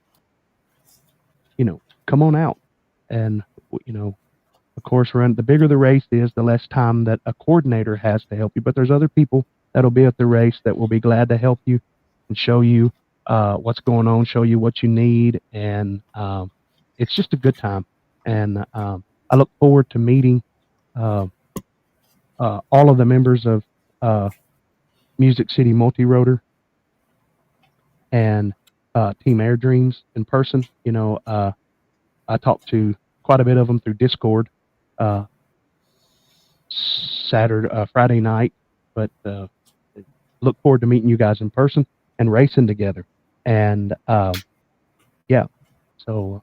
on out. And of course, the bigger the race is, the less time that a coordinator has to help you. But there's other people that'll be at the race that will be glad to help you and show you what's going on, show you what you need, and it's just a good time. And I look forward to meeting all of the members of Music City Multi-Rotor and Team Air Dreams in person. I talked to quite a bit of them through Discord Friday night, but look forward to meeting you guys in person and racing together. And so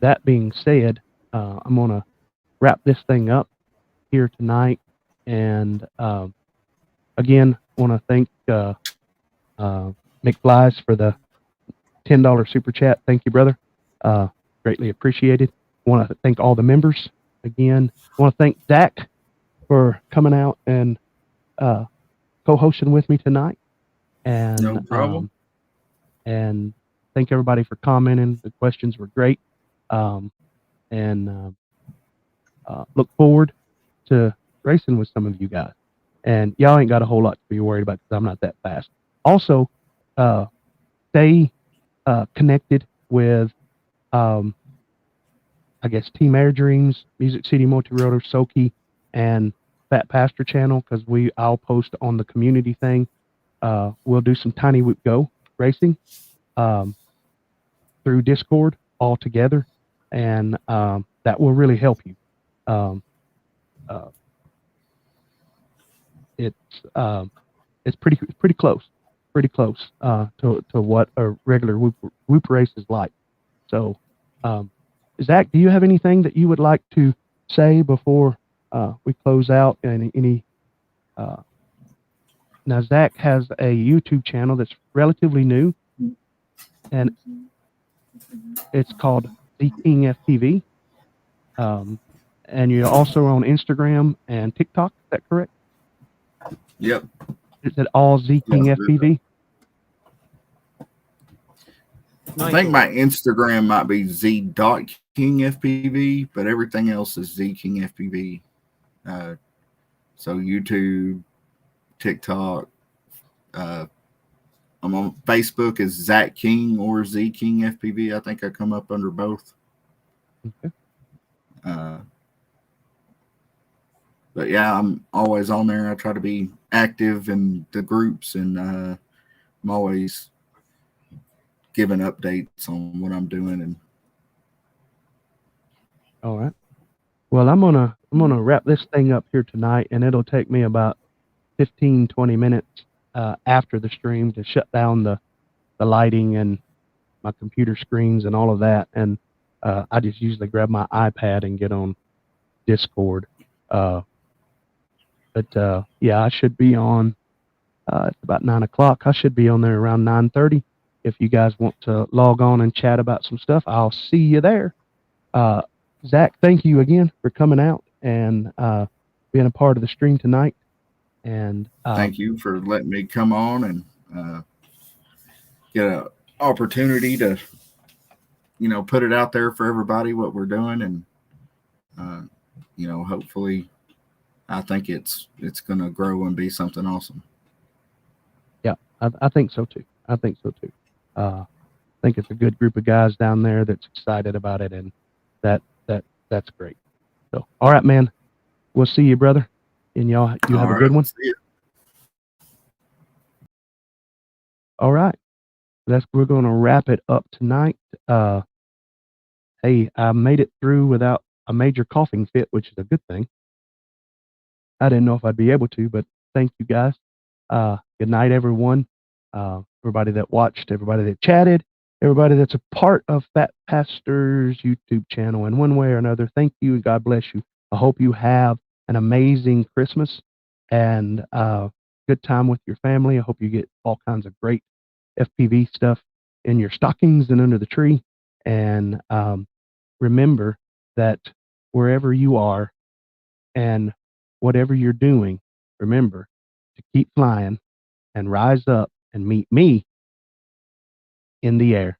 that being said, I'm going to wrap this thing up here tonight. And again, want to thank Mick Flies for the $10 super chat. Thank you, brother. Greatly appreciated. Want to thank all the members again. Want to thank Zach for coming out and co-hosting with me tonight. And no problem. And thank everybody for commenting. The questions were great. Look forward to racing with some of you guys. And y'all ain't got a whole lot to be worried about because I'm not that fast. Also, stay connected with, I guess, Team Air Dreams, Music City Multi-Rotor, Soki, and Phat Pastor channel, because I'll post on the community thing. We'll do some TinyWhoop Go racing through Discord all together, and that will really help you. It's pretty close to what a regular whoop race is like. So, Zach, do you have anything that you would like to say before we close out? And now Zach has a YouTube channel that's relatively new, and it's called ZKingFpv. And you're also on Instagram and TikTok. Is that correct? Yep. Is it all ZKingFpv? I think my Instagram might be z.kingfpv, but everything else is ZKingFpv. So YouTube, TikTok, I'm on Facebook as Zach King or ZKingFpv. I think I come up under both. Okay. But yeah, I'm always on there. I try to be active in the groups, and I'm always giving updates on what I'm doing. And all right. Well, I'm gonna wrap this thing up here tonight, and it'll take me about 15-20 minutes after the stream to shut down the lighting and my computer screens and all of that. And I just usually grab my iPad and get on Discord. But yeah, I should be on. It's about 9 o'clock. I should be on there around 9:30. If you guys want to log on and chat about some stuff, I'll see you there. Zach, thank you again for coming out and being a part of the stream tonight. And thank you for letting me come on and get an opportunity to, put it out there for everybody what we're doing, and hopefully, I think it's going to grow and be something awesome. Yeah, I think so too. I think so too. I think it's a good group of guys down there that's excited about it, and that's great. So, all right, man. We'll see you, brother. And you have a good one. See you. All right. We're going to wrap it up tonight. Hey, I made it through without a major coughing fit, which is a good thing. I didn't know if I'd be able to, but thank you guys. Good night, everyone. Everybody that watched, everybody that chatted, everybody that's a part of Phat Pastor's YouTube channel in one way or another. Thank you, and God bless you. I hope you have an amazing Christmas and good time with your family. I hope you get all kinds of great FPV stuff in your stockings and under the tree. And remember that wherever you are and whatever you're doing, remember to keep flying and rise up and meet me in the air.